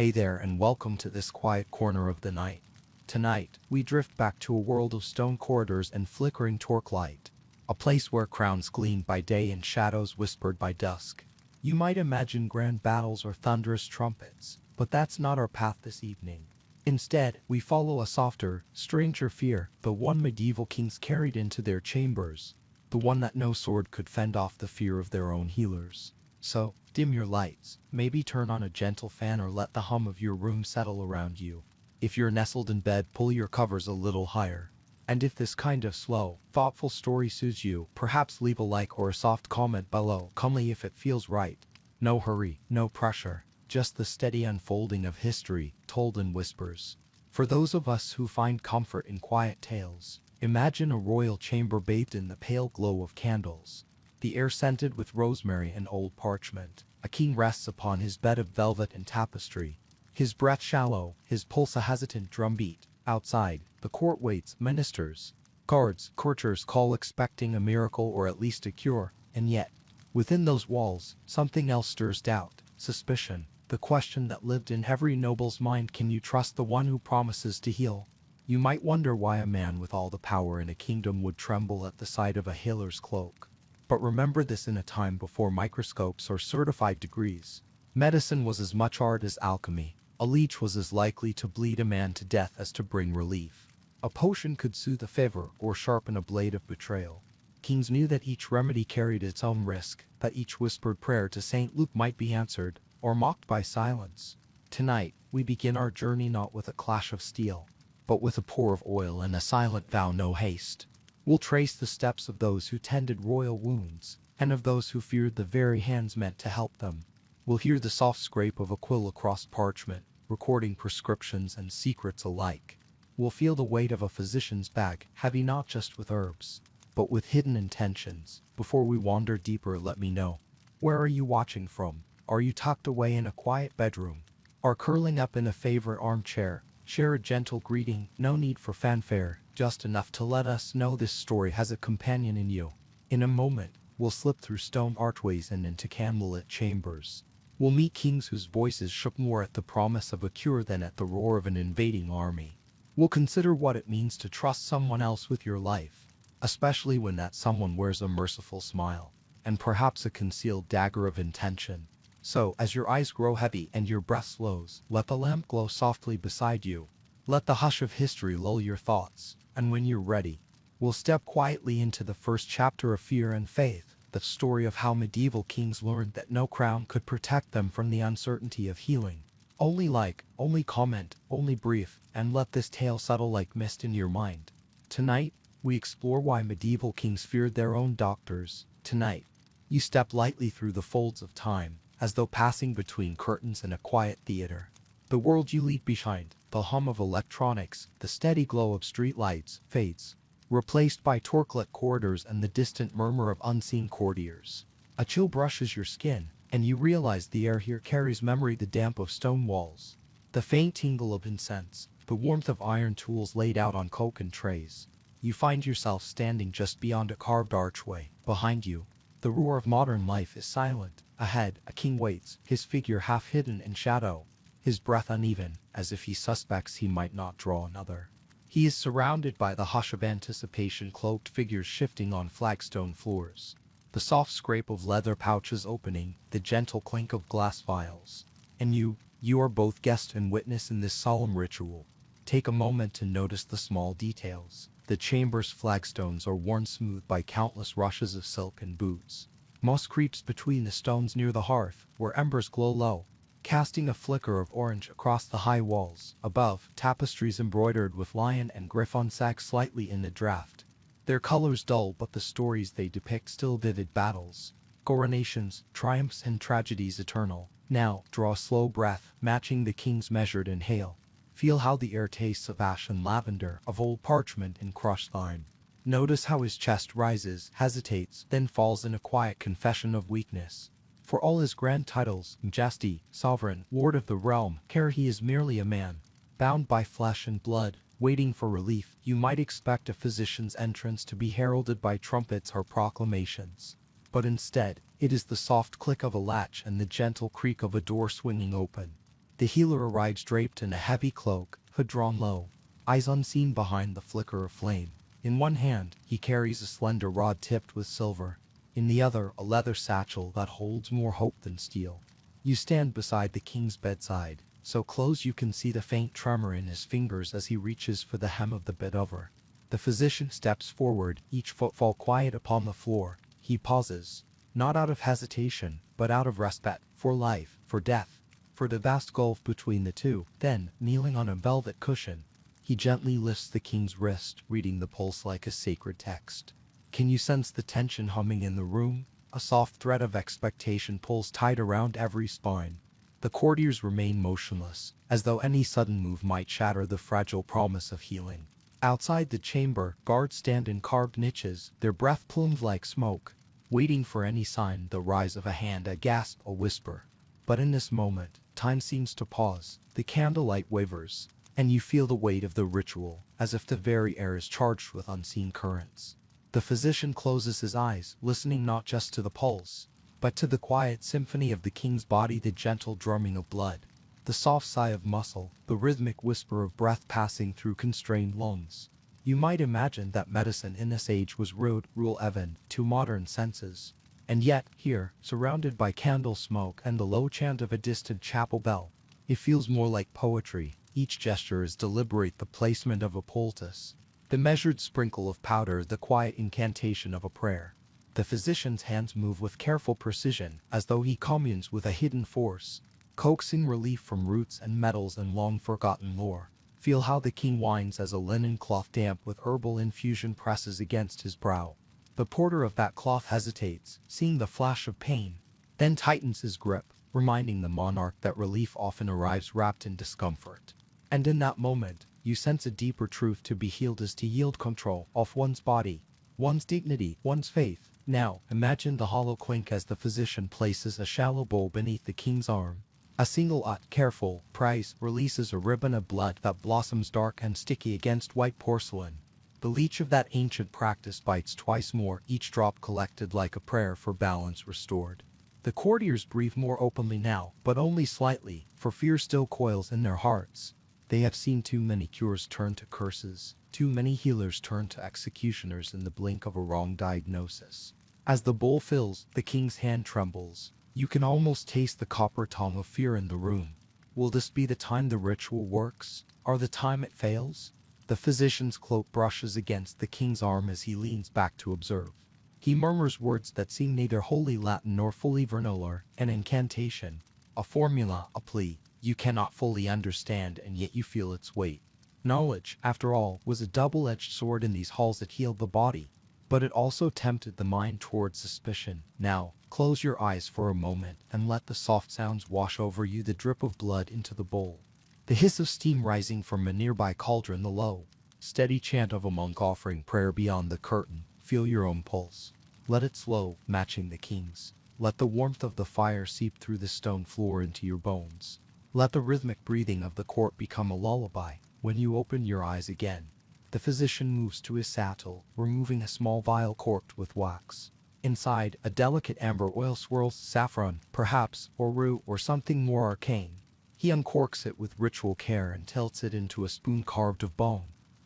Hey there and welcome to this quiet corner of the night. Tonight, we drift back to a world of stone corridors and flickering torchlight. A place where crowns gleamed by day and shadows whispered by dusk. You might imagine grand battles or thunderous trumpets, but that's not our path this evening. Instead, we follow a softer, stranger fear, the one medieval kings carried into their chambers. The one that no sword could fend off the fear of their own healers. So, dim your lights, maybe turn on a gentle fan or let the hum of your room settle around you. If you're nestled in bed, pull your covers a little higher. And if this kind of slow, thoughtful story suits you, perhaps leave a like or a soft comment below, calmly if it feels right. No hurry, no pressure, just the steady unfolding of history, told in whispers. For those of us who find comfort in quiet tales, imagine a royal chamber bathed in the pale glow of candles. The air scented with rosemary and old parchment. A king rests upon his bed of velvet and tapestry. His breath shallow, his pulse a hesitant drumbeat. Outside, the court waits, ministers, guards, courtiers call expecting a miracle or at least a cure, and yet, within those walls, something else stirs doubt, suspicion, the question that lived in every noble's mind: can you trust the one who promises to heal? You might wonder why a man with all the power in a kingdom would tremble at the sight of a healer's cloak. But remember this: in a time before microscopes or certified degrees, medicine was as much art as alchemy. A leech was as likely to bleed a man to death as to bring relief. A potion could soothe a fever or sharpen a blade of betrayal. Kings knew that each remedy carried its own risk, that each whispered prayer to St. Luke might be answered, or mocked by silence. Tonight, we begin our journey not with a clash of steel, but with a pour of oil and a silent vow: no haste. We'll trace the steps of those who tended royal wounds, and of those who feared the very hands meant to help them. We'll hear the soft scrape of a quill across parchment, recording prescriptions and secrets alike. We'll feel the weight of a physician's bag, heavy not just with herbs, but with hidden intentions. Before we wander deeper, let me know. Where are you watching from? Are you tucked away in a quiet bedroom? Or curling up in a favorite armchair? Share a gentle greeting, no need for fanfare, just enough to let us know this story has a companion in you. In a moment, we'll slip through stone archways and into candlelit chambers. We'll meet kings whose voices shook more at the promise of a cure than at the roar of an invading army. We'll consider what it means to trust someone else with your life, especially when that someone wears a merciful smile, and perhaps a concealed dagger of intention. So, as your eyes grow heavy and your breath slows, let the lamp glow softly beside you. Let the hush of history lull your thoughts, and when you're ready, we'll step quietly into the first chapter of Fear and Faith, the story of how medieval kings learned that no crown could protect them from the uncertainty of healing. Only like, only comment, only brief, and let this tale settle like mist in your mind. Tonight, we explore why medieval kings feared their own doctors. Tonight, you step lightly through the folds of time, as though passing between curtains in a quiet theater. The world you leave behind, the hum of electronics, the steady glow of streetlights, fades, replaced by torchlit corridors and the distant murmur of unseen courtiers. A chill brushes your skin, and you realize the air here carries memory: the damp of stone walls, the faint tingle of incense, the warmth of iron tools laid out on oaken trays. You find yourself standing just beyond a carved archway. Behind you, the roar of modern life is silent. Ahead, a king waits, his figure half hidden in shadow, his breath uneven, as if he suspects he might not draw another. He is surrounded by the hush of anticipation, cloaked figures shifting on flagstone floors, the soft scrape of leather pouches opening, the gentle clink of glass vials. And you are both guest and witness in this solemn ritual. Take a moment to notice the small details. The chamber's flagstones are worn smooth by countless rushes of silk and boots. Moss creeps between the stones near the hearth, where embers glow low, casting a flicker of orange across the high walls. Above, tapestries embroidered with lion and griffon sag slightly in the draught. Their colors dull, but the stories they depict still vivid: battles, coronations, triumphs, and tragedies eternal. Now, draw a slow breath, matching the king's measured inhale. Feel how the air tastes of ash and lavender, of old parchment and crushed lime. Notice how his chest rises, hesitates, then falls in a quiet confession of weakness. For all his grand titles, majesty, sovereign, lord of the realm, care he is merely a man, bound by flesh and blood, waiting for relief. You might expect a physician's entrance to be heralded by trumpets or proclamations. But instead, it is the soft click of a latch and the gentle creak of a door swinging open. The healer arrives draped in a heavy cloak, hood drawn low, eyes unseen behind the flicker of flame. In one hand, he carries a slender rod tipped with silver. In the other, a leather satchel that holds more hope than steel. You stand beside the king's bedside, so close you can see the faint tremor in his fingers as he reaches for the hem of the bed over. The physician steps forward, each footfall quiet upon the floor. He pauses, not out of hesitation, but out of respect, for life, for death, for the vast gulf between the two. Then, kneeling on a velvet cushion, he gently lifts the king's wrist, reading the pulse like a sacred text. Can you sense the tension humming in the room? A soft thread of expectation pulls tight around every spine. The courtiers remain motionless, as though any sudden move might shatter the fragile promise of healing. Outside the chamber, guards stand in carved niches, their breath plumed like smoke, waiting for any sign, the rise of a hand, a gasp, a whisper. But in this moment, time seems to pause, the candlelight wavers, and you feel the weight of the ritual, as if the very air is charged with unseen currents. The physician closes his eyes, listening not just to the pulse, but to the quiet symphony of the king's body, the gentle drumming of blood, the soft sigh of muscle, the rhythmic whisper of breath passing through constrained lungs. You might imagine that medicine in this age was rude, rule even, to modern senses. And yet, here, surrounded by candle smoke and the low chant of a distant chapel bell, it feels more like poetry. Each gesture is deliberate, the placement of a poultice, the measured sprinkle of powder, the quiet incantation of a prayer. The physician's hands move with careful precision, as though he communes with a hidden force, coaxing relief from roots and metals and long-forgotten lore. Feel how the king whines as a linen cloth damp with herbal infusion presses against his brow. The porter of that cloth hesitates, seeing the flash of pain, then tightens his grip, reminding the monarch that relief often arrives wrapped in discomfort. And in that moment, you sense a deeper truth: to be healed is to yield control of one's body, one's dignity, one's faith. Now, imagine the hollow clink as the physician places a shallow bowl beneath the king's arm. A single careful prise releases a ribbon of blood that blossoms dark and sticky against white porcelain. The leech of that ancient practice bites twice more, each drop collected like a prayer for balance restored. The courtiers breathe more openly now, but only slightly, for fear still coils in their hearts. They have seen too many cures turn to curses, too many healers turn to executioners in the blink of a wrong diagnosis. As the bowl fills, the king's hand trembles. You can almost taste the copper tongue of fear in the room. Will this be the time the ritual works, or the time it fails? The physician's cloak brushes against the king's arm as he leans back to observe. He murmurs words that seem neither wholly Latin nor fully vernacular, an incantation, a formula, a plea you cannot fully understand, and yet you feel its weight. Knowledge, after all, was a double-edged sword in these halls. It healed the body, but it also tempted the mind toward suspicion. Now, close your eyes for a moment and let the soft sounds wash over you, the drip of blood into the bowl, the hiss of steam rising from a nearby cauldron, the low, steady chant of a monk offering prayer beyond the curtain. Feel your own pulse. Let it slow, matching the king's. Let the warmth of the fire seep through the stone floor into your bones. Let the rhythmic breathing of the court become a lullaby. When you open your eyes again, the physician moves to his satchel, removing a small vial corked with wax. Inside, a delicate amber oil swirls, saffron, perhaps, or rue, or something more arcane. He uncorks it with ritual care and tilts it into a spoon carved of bone.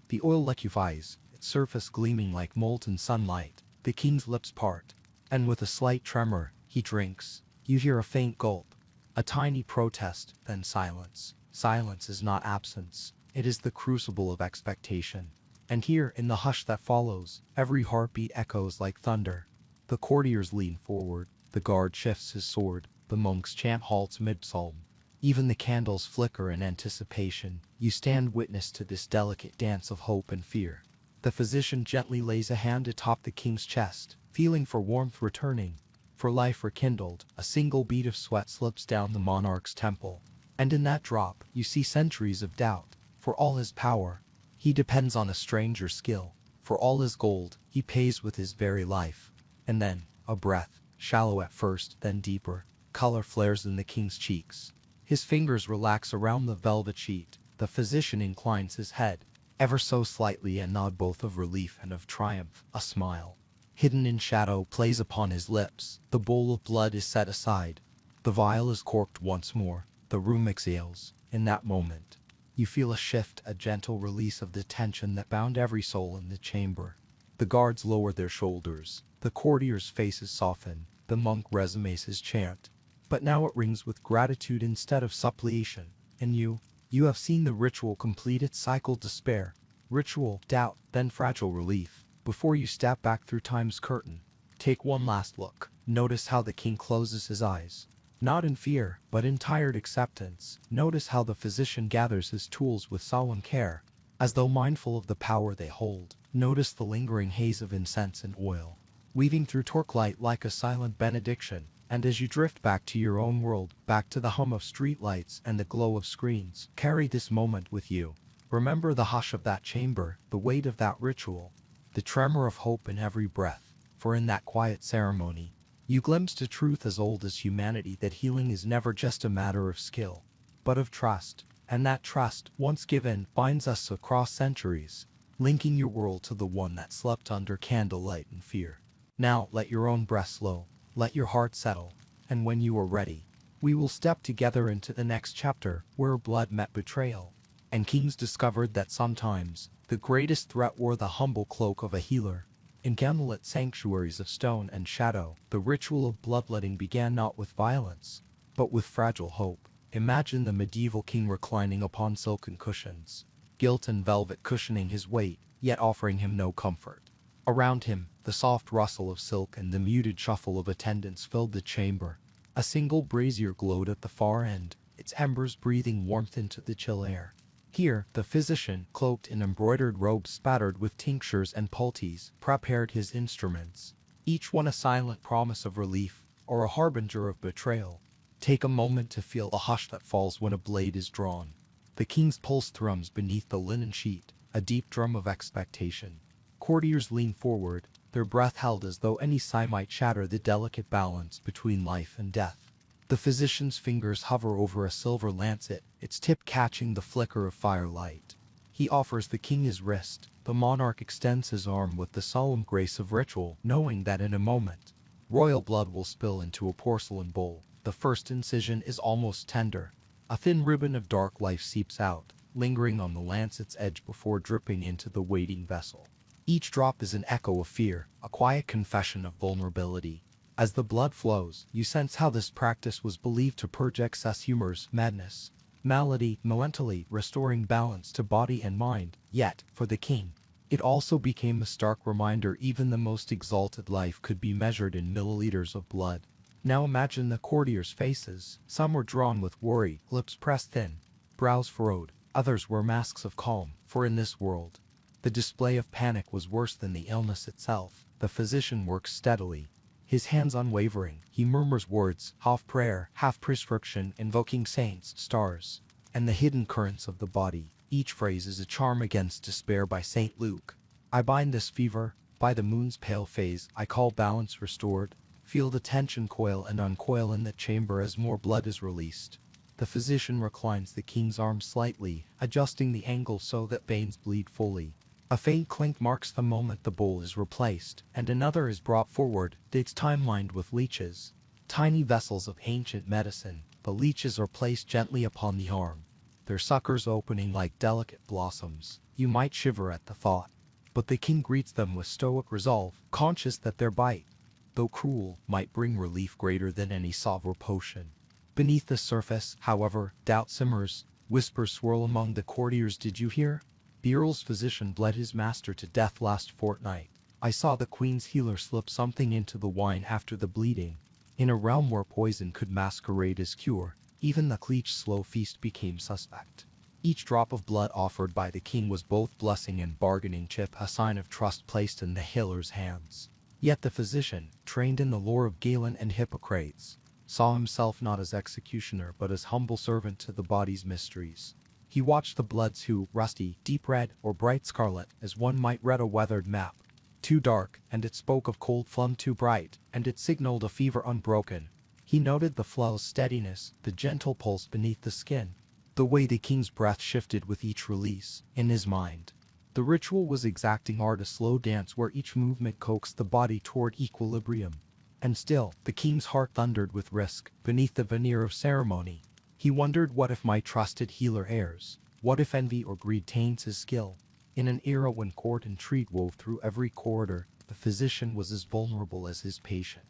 The oil liquefies, its surface gleaming like molten sunlight. The king's lips part, and with a slight tremor, he drinks. You hear a faint gulp, a tiny protest, then silence. Silence is not absence, it is the crucible of expectation. And here, in the hush that follows, every heartbeat echoes like thunder. The courtiers lean forward, the guard shifts his sword, the monk's chant halts mid-psalm. Even the candles flicker in anticipation. You stand witness to this delicate dance of hope and fear. The physician gently lays a hand atop the king's chest, feeling for warmth returning, for life rekindled. A single bead of sweat slips down the monarch's temple, and in that drop, you see centuries of doubt. For all his power, he depends on a stranger's skill. For all his gold, he pays with his very life. And then, a breath, shallow at first, then deeper. Color flares in the king's cheeks. His fingers relax around the velvet sheet. The physician inclines his head, ever so slightly, a nod both of relief and of triumph. A smile, hidden in shadow, plays upon his lips. The bowl of blood is set aside. The vial is corked once more. The The room exhales. In that moment, you feel a shift, a gentle release of the tension that bound every soul in the chamber. The guards lower their shoulders, the courtiers' faces soften, the monk resumes his chant. But now it rings with gratitude instead of supplication. And you have seen the ritual complete its cycle: despair, ritual, doubt, then fragile relief. Before you step back through time's curtain, take one last look. Notice how the king closes his eyes. Not in fear, but in tired acceptance. Notice how the physician gathers his tools with solemn care, as though mindful of the power they hold. Notice the lingering haze of incense and oil, weaving through torchlight like a silent benediction. And as you drift back to your own world, back to the hum of streetlights and the glow of screens, carry this moment with you. Remember the hush of that chamber, the weight of that ritual, the tremor of hope in every breath. For in that quiet ceremony, you glimpsed a truth as old as humanity, that healing is never just a matter of skill, but of trust. And that trust, once given, binds us across centuries, linking your world to the one that slept under candlelight in fear. Now, let your own breath slow, let your heart settle, and when you are ready, we will step together into the next chapter, where blood met betrayal, and kings discovered that sometimes the greatest threat wore the humble cloak of a healer. In candlelit sanctuaries of stone and shadow, the ritual of bloodletting began not with violence, but with fragile hope. Imagine the medieval king reclining upon silken cushions, gilt and velvet cushioning his weight, yet offering him no comfort. Around him, the soft rustle of silk and the muted shuffle of attendants filled the chamber. A single brazier glowed at the far end, its embers breathing warmth into the chill air. Here, the physician, cloaked in embroidered robes spattered with tinctures and poultices, prepared his instruments, each one a silent promise of relief, or a harbinger of betrayal. Take a moment to feel the hush that falls when a blade is drawn. The king's pulse thrums beneath the linen sheet, a deep drum of expectation. Courtiers lean forward, their breath held as though any sigh might shatter the delicate balance between life and death. The physician's fingers hover over a silver lancet, its tip catching the flicker of firelight. He offers the king his wrist. The monarch extends his arm with the solemn grace of ritual, knowing that in a moment, royal blood will spill into a porcelain bowl. The first incision is almost tender. A thin ribbon of dark life seeps out, lingering on the lancet's edge before dripping into the waiting vessel. Each drop is an echo of fear, a quiet confession of vulnerability. As the blood flows, you sense how this practice was believed to purge excess humors, madness, malady, mentally restoring balance to body and mind. Yet, for the king, it also became a stark reminder even the most exalted life could be measured in milliliters of blood. Now imagine the courtiers' faces. Some were drawn with worry, lips pressed thin, brows furrowed. Others were masks of calm, for in this world, the display of panic was worse than the illness itself. The physician works steadily, his hands unwavering. He murmurs words, half prayer, half prescription, invoking saints, stars, and the hidden currents of the body. Each phrase is a charm against despair by St. Luke. I bind this fever, by the moon's pale phase, I call balance restored. Feel the tension coil and uncoil in the chamber as more blood is released. The physician reclines the king's arm slightly, adjusting the angle so that veins bleed fully. A faint clink marks the moment the bowl is replaced, and another is brought forward, its time lined with leeches. Tiny vessels of ancient medicine, the leeches are placed gently upon the arm, their suckers opening like delicate blossoms. You might shiver at the thought, but the king greets them with stoic resolve, conscious that their bite, though cruel, might bring relief greater than any sovereign potion. Beneath the surface, however, doubt simmers, whispers swirl among the courtiers. Did you hear? The earl's physician bled his master to death last fortnight. I saw the queen's healer slip something into the wine after the bleeding. In a realm where poison could masquerade as cure, even the cleached slow feast became suspect. Each drop of blood offered by the king was both blessing and bargaining chip, a sign of trust placed in the healer's hands. Yet the physician, trained in the lore of Galen and Hippocrates, saw himself not as executioner but as humble servant to the body's mysteries. He watched the bloods who, rusty, deep red, or bright scarlet, as one might read a weathered map. Too dark, and it spoke of cold phlegm; too bright, and it signaled a fever unbroken. He noted the flow's steadiness, the gentle pulse beneath the skin, the way the king's breath shifted with each release. In his mind, the ritual was exacting art, a slow dance where each movement coaxed the body toward equilibrium. And still, the king's heart thundered with risk. Beneath the veneer of ceremony, He wondered, what if my trusted healer errs? What if envy or greed taints his skill? In an era when court intrigue wove through every corridor, the physician was as vulnerable as his patient.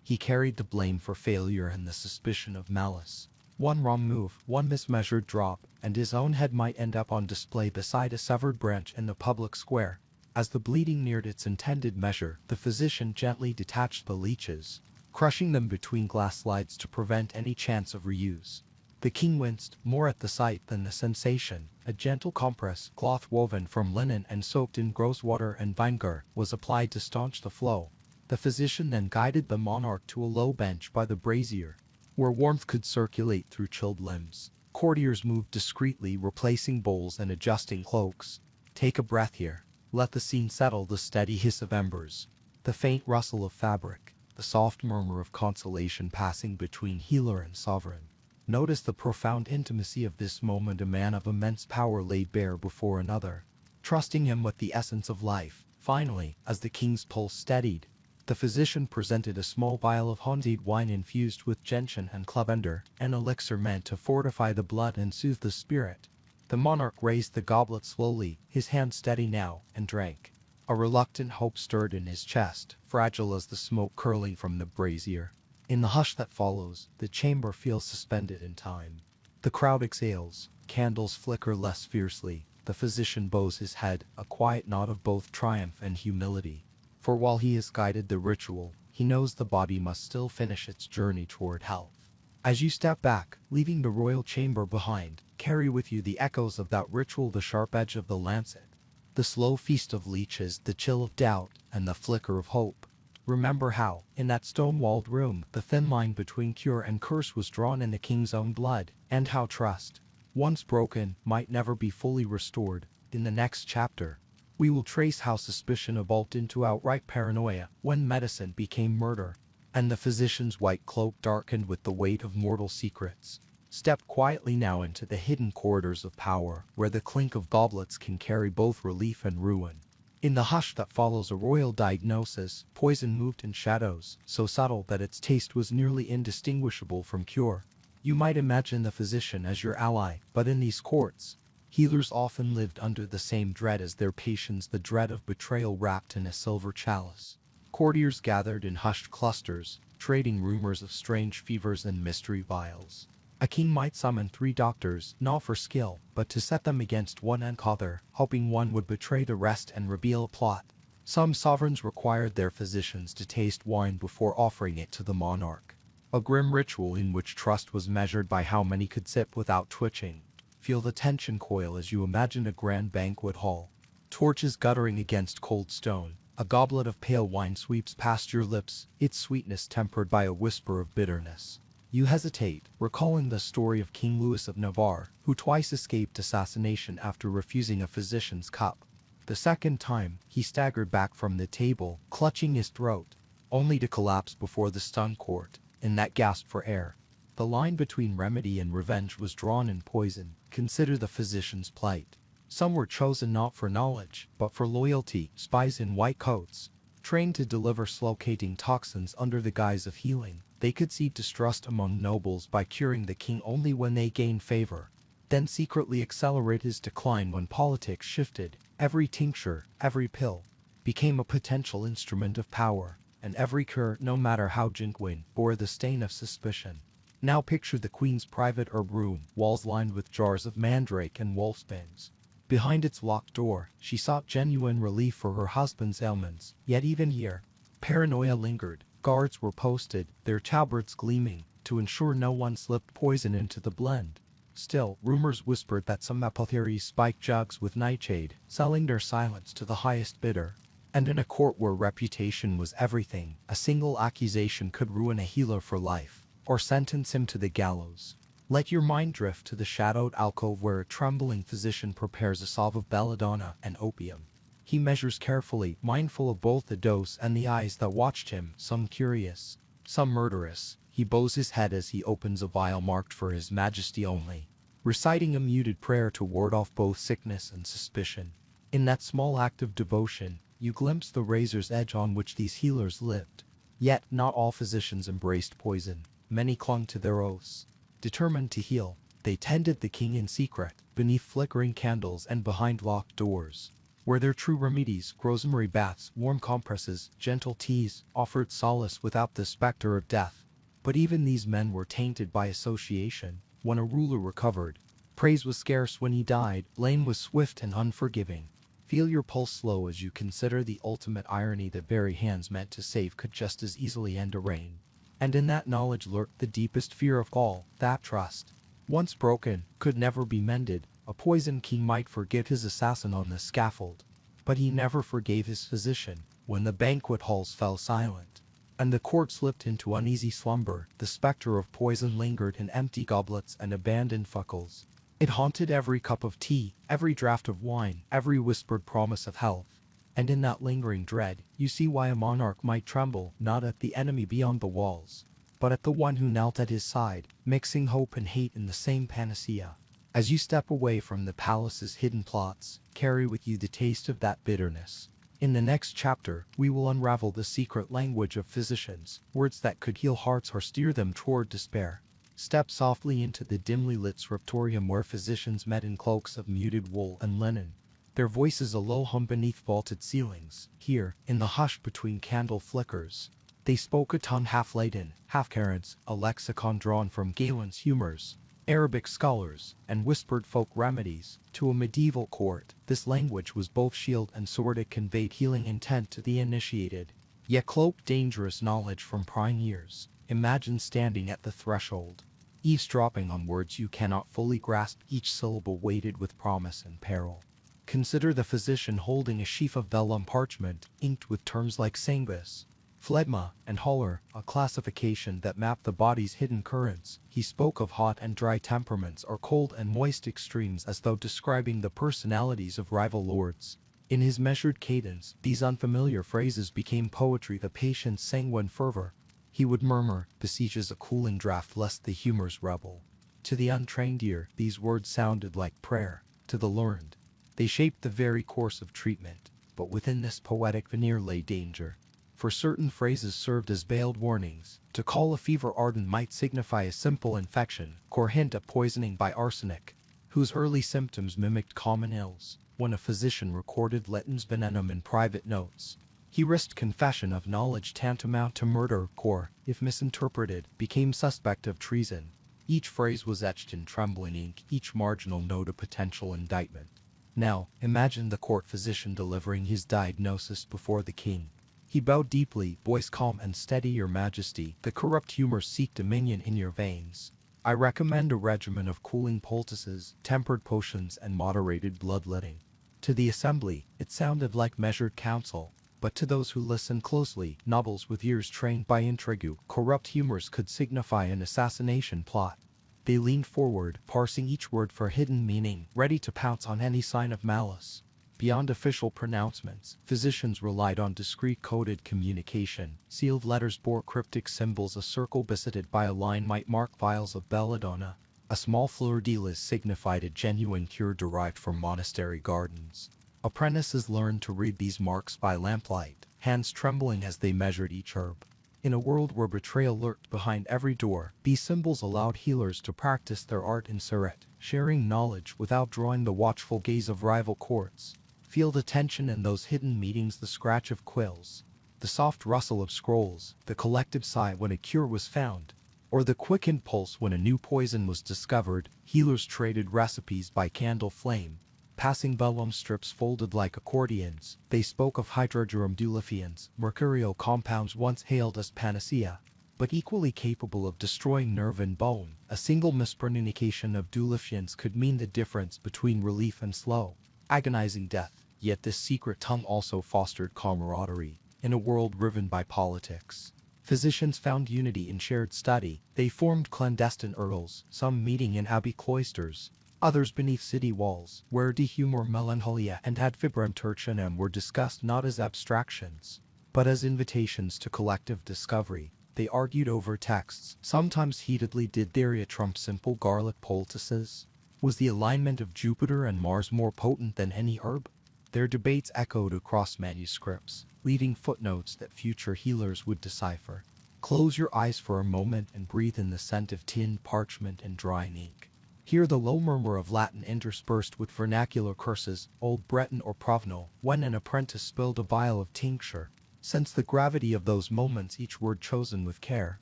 He carried the blame for failure and the suspicion of malice. One wrong move, one mismeasured drop, and his own head might end up on display beside a severed branch in the public square. As the bleeding neared its intended measure, the physician gently detached the leeches, crushing them between glass slides to prevent any chance of reuse. The king winced, more at the sight than the sensation. A gentle compress, cloth woven from linen and soaked in rose water and vinegar, was applied to staunch the flow. The physician then guided the monarch to a low bench by the brazier, where warmth could circulate through chilled limbs. Courtiers moved discreetly, replacing bowls and adjusting cloaks. Take a breath here. Let the scene settle. The steady hiss of embers, the faint rustle of fabric, the soft murmur of consolation passing between healer and sovereign. Notice the profound intimacy of this moment. A man of immense power laid bare before another, trusting him with the essence of life. Finally, as the king's pulse steadied, the physician presented a small vial of honeyed wine infused with gentian and lavender, an elixir meant to fortify the blood and soothe the spirit. The monarch raised the goblet slowly, his hand steady now, and drank. A reluctant hope stirred in his chest, fragile as the smoke curling from the brazier. In the hush that follows, the chamber feels suspended in time. The crowd exhales, candles flicker less fiercely, the physician bows his head, a quiet nod of both triumph and humility. For while he has guided the ritual, he knows the body must still finish its journey toward health. As you step back, leaving the royal chamber behind, carry with you the echoes of that ritual, the sharp edge of the lancet, the slow feast of leeches, the chill of doubt, and the flicker of hope. Remember how, in that stone-walled room, the thin line between cure and curse was drawn in the king's own blood, and how trust, once broken, might never be fully restored. In the next chapter, we will trace how suspicion evolved into outright paranoia when medicine became murder, and the physician's white cloak darkened with the weight of mortal secrets. Step quietly now into the hidden corridors of power, where the clink of goblets can carry both relief and ruin. In the hush that follows a royal diagnosis, poison moved in shadows, so subtle that its taste was nearly indistinguishable from cure. You might imagine the physician as your ally, but in these courts, healers often lived under the same dread as their patients, the dread of betrayal wrapped in a silver chalice. Courtiers gathered in hushed clusters, trading rumors of strange fevers and mystery vials. A king might summon 3 doctors, not for skill, but to set them against one another, hoping one would betray the rest and reveal a plot. Some sovereigns required their physicians to taste wine before offering it to the monarch, a grim ritual in which trust was measured by how many could sip without twitching. Feel the tension coil as you imagine a grand banquet hall. Torches guttering against cold stone. A goblet of pale wine sweeps past your lips, its sweetness tempered by a whisper of bitterness. You hesitate, recalling the story of King Louis of Navarre, who twice escaped assassination after refusing a physician's cup. The second time, he staggered back from the table, clutching his throat, only to collapse before the stunned court. In that gasp for air, the line between remedy and revenge was drawn in poison. Consider the physician's plight. Some were chosen not for knowledge, but for loyalty, spies in white coats, trained to deliver slow-cating toxins under the guise of healing. They could seed distrust among nobles by curing the king only when they gained favor, then secretly accelerate his decline when politics shifted. Every tincture, every pill, became a potential instrument of power, and every cure, no matter how genuine, bore the stain of suspicion. Now picture the queen's private herb room, walls lined with jars of mandrake and wolfsbanes. Behind its locked door, she sought genuine relief for her husband's ailments. Yet even here, paranoia lingered. Guards were posted, their tabards gleaming, to ensure no one slipped poison into the blend. Still, rumors whispered that some apothecaries spiked jugs with nightshade, selling their silence to the highest bidder. And in a court where reputation was everything, a single accusation could ruin a healer for life, or sentence him to the gallows. Let your mind drift to the shadowed alcove where a trembling physician prepares a salve of belladonna and opium. He measures carefully, mindful of both the dose and the eyes that watched him, some curious, some murderous. He bows his head as he opens a vial marked for His Majesty only, reciting a muted prayer to ward off both sickness and suspicion. In that small act of devotion, you glimpse the razor's edge on which these healers lived. Yet not all physicians embraced poison. Many clung to their oaths, Determined to heal, they tended the king in secret, beneath flickering candles and behind locked doors. Where their true remedies, rosemary baths, warm compresses, gentle teas, offered solace without the specter of death. But even these men were tainted by association. When a ruler recovered, praise was scarce. When he died, blame was swift and unforgiving. Feel your pulse slow as you consider the ultimate irony that very hands meant to save could just as easily end a reign. And in that knowledge lurked the deepest fear of all, that trust, once broken, could never be mended. A poisoned king might forgive his assassin on the scaffold, but he never forgave his physician. When the banquet halls fell silent, and the court slipped into uneasy slumber, the specter of poison lingered in empty goblets and abandoned fuckles. It haunted every cup of tea, every draught of wine, every whispered promise of health. And in that lingering dread, you see why a monarch might tremble, not at the enemy beyond the walls, but at the one who knelt at his side, mixing hope and hate in the same panacea. As you step away from the palace's hidden plots, carry with you the taste of that bitterness. In the next chapter, we will unravel the secret language of physicians, words that could heal hearts or steer them toward despair. Step softly into the dimly lit scriptorium where physicians met in cloaks of muted wool and linen, their voices a low hum beneath vaulted ceilings. Here, in the hush between candle flickers, they spoke a tongue half Latin, half Caribbean, a lexicon drawn from Galen's humors, Arabic scholars, and whispered folk remedies. To a medieval court, this language was both shield and sword. It conveyed healing intent to the initiated, yet cloaked dangerous knowledge from prying ears. Imagine standing at the threshold, eavesdropping on words you cannot fully grasp, each syllable weighted with promise and peril. Consider the physician holding a sheaf of vellum parchment, inked with terms like sanguis, phlegma, and choler, a classification that mapped the body's hidden currents. He spoke of hot and dry temperaments or cold and moist extremes as though describing the personalities of rival lords. In his measured cadence, these unfamiliar phrases became poetry. The patient's sanguine fervor, he would murmur, besieges a cooling draught lest the humors rebel. To the untrained ear, these words sounded like prayer. To the learned, they shaped the very course of treatment. But within this poetic veneer lay danger. For certain phrases served as veiled warnings. To call a fever ardent might signify a simple infection, or hint at poisoning by arsenic, whose early symptoms mimicked common ills. When a physician recorded Letton's venom in private notes, he risked confession of knowledge tantamount to murder, or, if misinterpreted, became suspect of treason. Each phrase was etched in trembling ink, each marginal note a potential indictment. Now, imagine the court physician delivering his diagnosis before the king. He bowed deeply, voice calm and steady. Your Majesty, the corrupt humors seek dominion in your veins. I recommend a regimen of cooling poultices, tempered potions, and moderated bloodletting. To the assembly, it sounded like measured counsel, but to those who listened closely, nobles with ears trained by intrigue, corrupt humors could signify an assassination plot. They leaned forward, parsing each word for hidden meaning, ready to pounce on any sign of malice. Beyond official pronouncements, physicians relied on discreet coded communication. Sealed letters bore cryptic symbols. A circle besitted by a line might mark vials of belladonna. A small fleur-de-lis signified a genuine cure derived from monastery gardens. Apprentices learned to read these marks by lamplight, hands trembling as they measured each herb. In a world where betrayal lurked behind every door, these symbols allowed healers to practice their art in secret, sharing knowledge without drawing the watchful gaze of rival courts. Feel the tension in those hidden meetings, the scratch of quills, the soft rustle of scrolls, the collective sigh when a cure was found, or the quickened pulse when a new poison was discovered. Healers traded recipes by candle flame, passing vellum strips folded like accordions. They spoke of hydrogerum dulifians, mercurial compounds once hailed as panacea, but equally capable of destroying nerve and bone. A single mispronunciation of dulifians could mean the difference between relief and slow, agonizing death. Yet this secret tongue also fostered camaraderie. In a world riven by politics, physicians found unity in shared study. They formed clandestine earls, some meeting in abbey cloisters, others beneath city walls, where de humor, melancholia, and ad fibrem tertianum were discussed not as abstractions, but as invitations to collective discovery. They argued over texts, sometimes heatedly. Did theory trump simple garlic poultices? Was the alignment of Jupiter and Mars more potent than any herb? Their debates echoed across manuscripts, leaving footnotes that future healers would decipher. Close your eyes for a moment and breathe in the scent of tin, parchment, and drying ink. Hear the low murmur of Latin interspersed with vernacular curses, old Breton or Provençal, when an apprentice spilled a vial of tincture. Sense the gravity of those moments, each word chosen with care,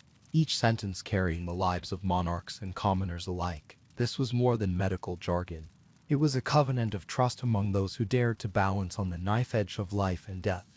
each sentence carrying the lives of monarchs and commoners alike. This was more than medical jargon. It was a covenant of trust among those who dared to balance on the knife edge of life and death.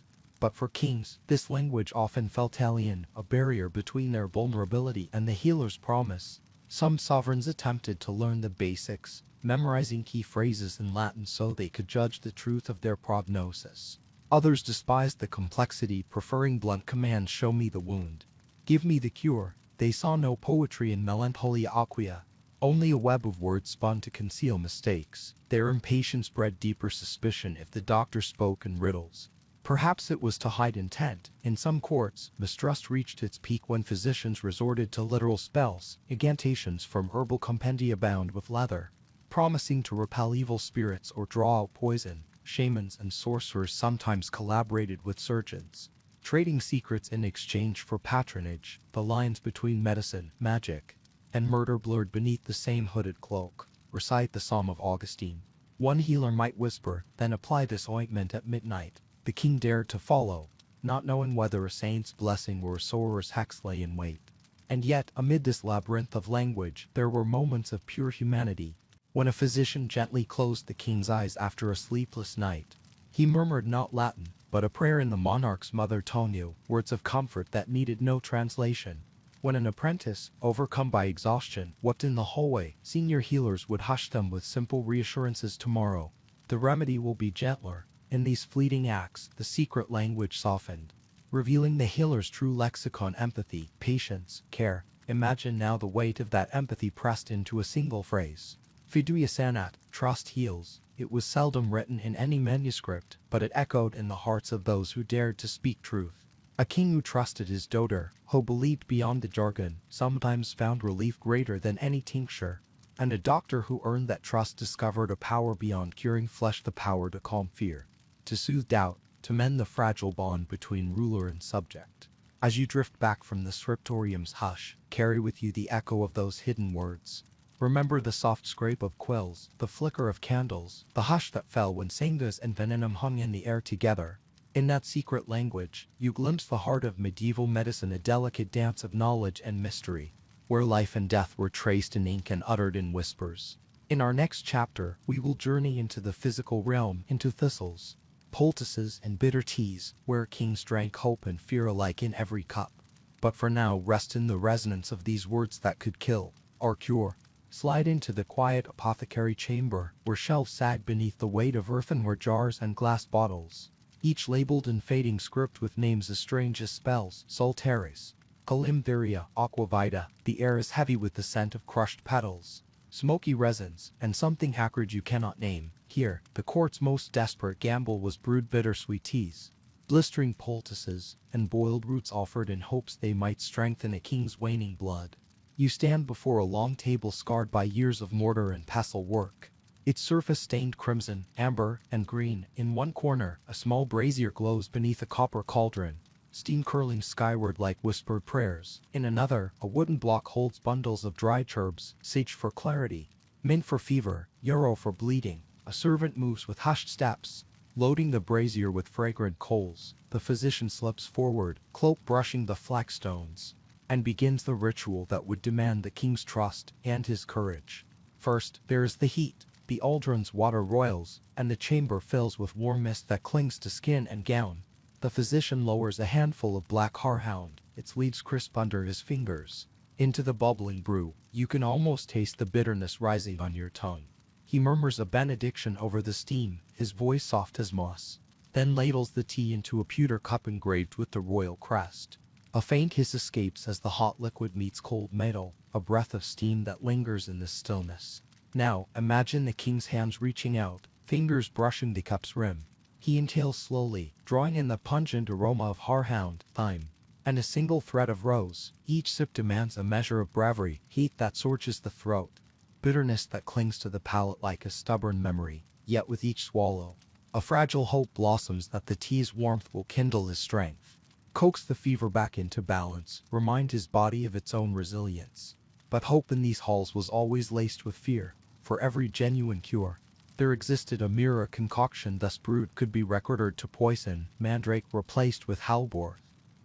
But for kings, this language often felt alien, a barrier between their vulnerability and the healer's promise. Some sovereigns attempted to learn the basics, memorizing key phrases in Latin so they could judge the truth of their prognosis. Others despised the complexity, preferring blunt commands: show me the wound, give me the cure. They saw no poetry in melancholia aquea, only a web of words spun to conceal mistakes. Their impatience bred deeper suspicion if the doctor spoke in riddles. Perhaps it was to hide intent. In some courts, mistrust reached its peak when physicians resorted to literal spells, incantations from herbal compendia bound with leather, promising to repel evil spirits or draw out poison. Shamans and sorcerers sometimes collaborated with surgeons, trading secrets in exchange for patronage. The lines between medicine, magic, and murder blurred beneath the same hooded cloak. Recite the Psalm of Augustine, one healer might whisper, then apply this ointment at midnight. The king dared to follow, not knowing whether a saint's blessing or a sorcerer's hex lay in wait. And yet, amid this labyrinth of language, there were moments of pure humanity. When a physician gently closed the king's eyes after a sleepless night, he murmured not Latin, but a prayer in the monarch's mother tongue, words of comfort that needed no translation. When an apprentice, overcome by exhaustion, wept in the hallway, senior healers would hush them with simple reassurances: tomorrow, the remedy will be gentler. In these fleeting acts, the secret language softened, revealing the healer's true lexicon: empathy, patience, care. Imagine now the weight of that empathy pressed into a single phrase. Fiducia sanat, trust heals. It was seldom written in any manuscript, but it echoed in the hearts of those who dared to speak truth. A king who trusted his daughter, who believed beyond the jargon, sometimes found relief greater than any tincture. And a doctor who earned that trust discovered a power beyond curing flesh: the power to calm fear, to soothe doubt, to mend the fragile bond between ruler and subject. As you drift back from the scriptorium's hush, carry with you the echo of those hidden words. Remember the soft scrape of quills, the flicker of candles, the hush that fell when sangus and venom hung in the air together. In that secret language, you glimpse the heart of medieval medicine, a delicate dance of knowledge and mystery, where life and death were traced in ink and uttered in whispers. In our next chapter, we will journey into the physical realm, into thistles, poultices, and bitter teas, where kings drank hope and fear alike in every cup. But for now, rest in the resonance of these words that could kill or cure. Slide into the quiet apothecary chamber, where shelves sag beneath the weight of earthenware jars and glass bottles, each labeled in fading script with names as strange as spells: Solteris, Calimtheria, Aquavita. The air is heavy with the scent of crushed petals, smoky resins, and something acrid you cannot name. Here, the court's most desperate gamble was brewed: bittersweet teas, blistering poultices, and boiled roots offered in hopes they might strengthen a king's waning blood. You stand before a long table scarred by years of mortar and pestle work, its surface stained crimson, amber, and green. In one corner, a small brazier glows beneath a copper cauldron, steam curling skyward like whispered prayers. In another, a wooden block holds bundles of dried herbs: sage for clarity, mint for fever, yarrow for bleeding. A servant moves with hushed steps, loading the brazier with fragrant coals. The physician slips forward, cloak brushing the flagstones, and begins the ritual that would demand the king's trust and his courage. First, there is the heat. The aldron's water roils, and the chamber fills with warm mist that clings to skin and gown. The physician lowers a handful of black horehound, its leaves crisp under his fingers, into the bubbling brew. You can almost taste the bitterness rising on your tongue. He murmurs a benediction over the steam, his voice soft as moss, then ladles the tea into a pewter cup engraved with the royal crest. A faint hiss escapes as the hot liquid meets cold metal, a breath of steam that lingers in the stillness. Now, imagine the king's hands reaching out, fingers brushing the cup's rim. He inhales slowly, drawing in the pungent aroma of horehound, thyme, and a single thread of rose. Each sip demands a measure of bravery, heat that scorches the throat, bitterness that clings to the palate like a stubborn memory. Yet with each swallow, a fragile hope blossoms that the tea's warmth will kindle his strength. coax the fever back into balance, remind his body of its own resilience. But hope in these halls was always laced with fear. For every genuine cure, there existed a mirror concoction thus brewed could be recorded to poison, mandrake replaced with hellebore,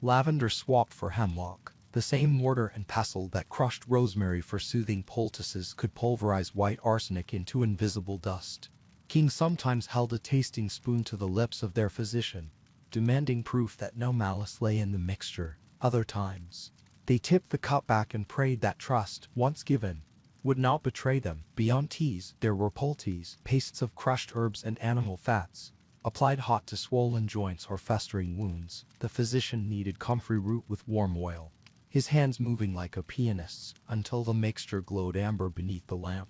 lavender swapped for hemlock. The same mortar and pestle that crushed rosemary for soothing poultices could pulverize white arsenic into invisible dust. Kings sometimes held a tasting spoon to the lips of their physician, demanding proof that no malice lay in the mixture. Other times, they tipped the cup back and prayed that trust, once given, would not betray them. Beyond teas, there were poultices, pastes of crushed herbs and animal fats, applied hot to swollen joints or festering wounds. The physician kneaded comfrey root with warm oil, his hands moving like a pianist's, until the mixture glowed amber beneath the lamp.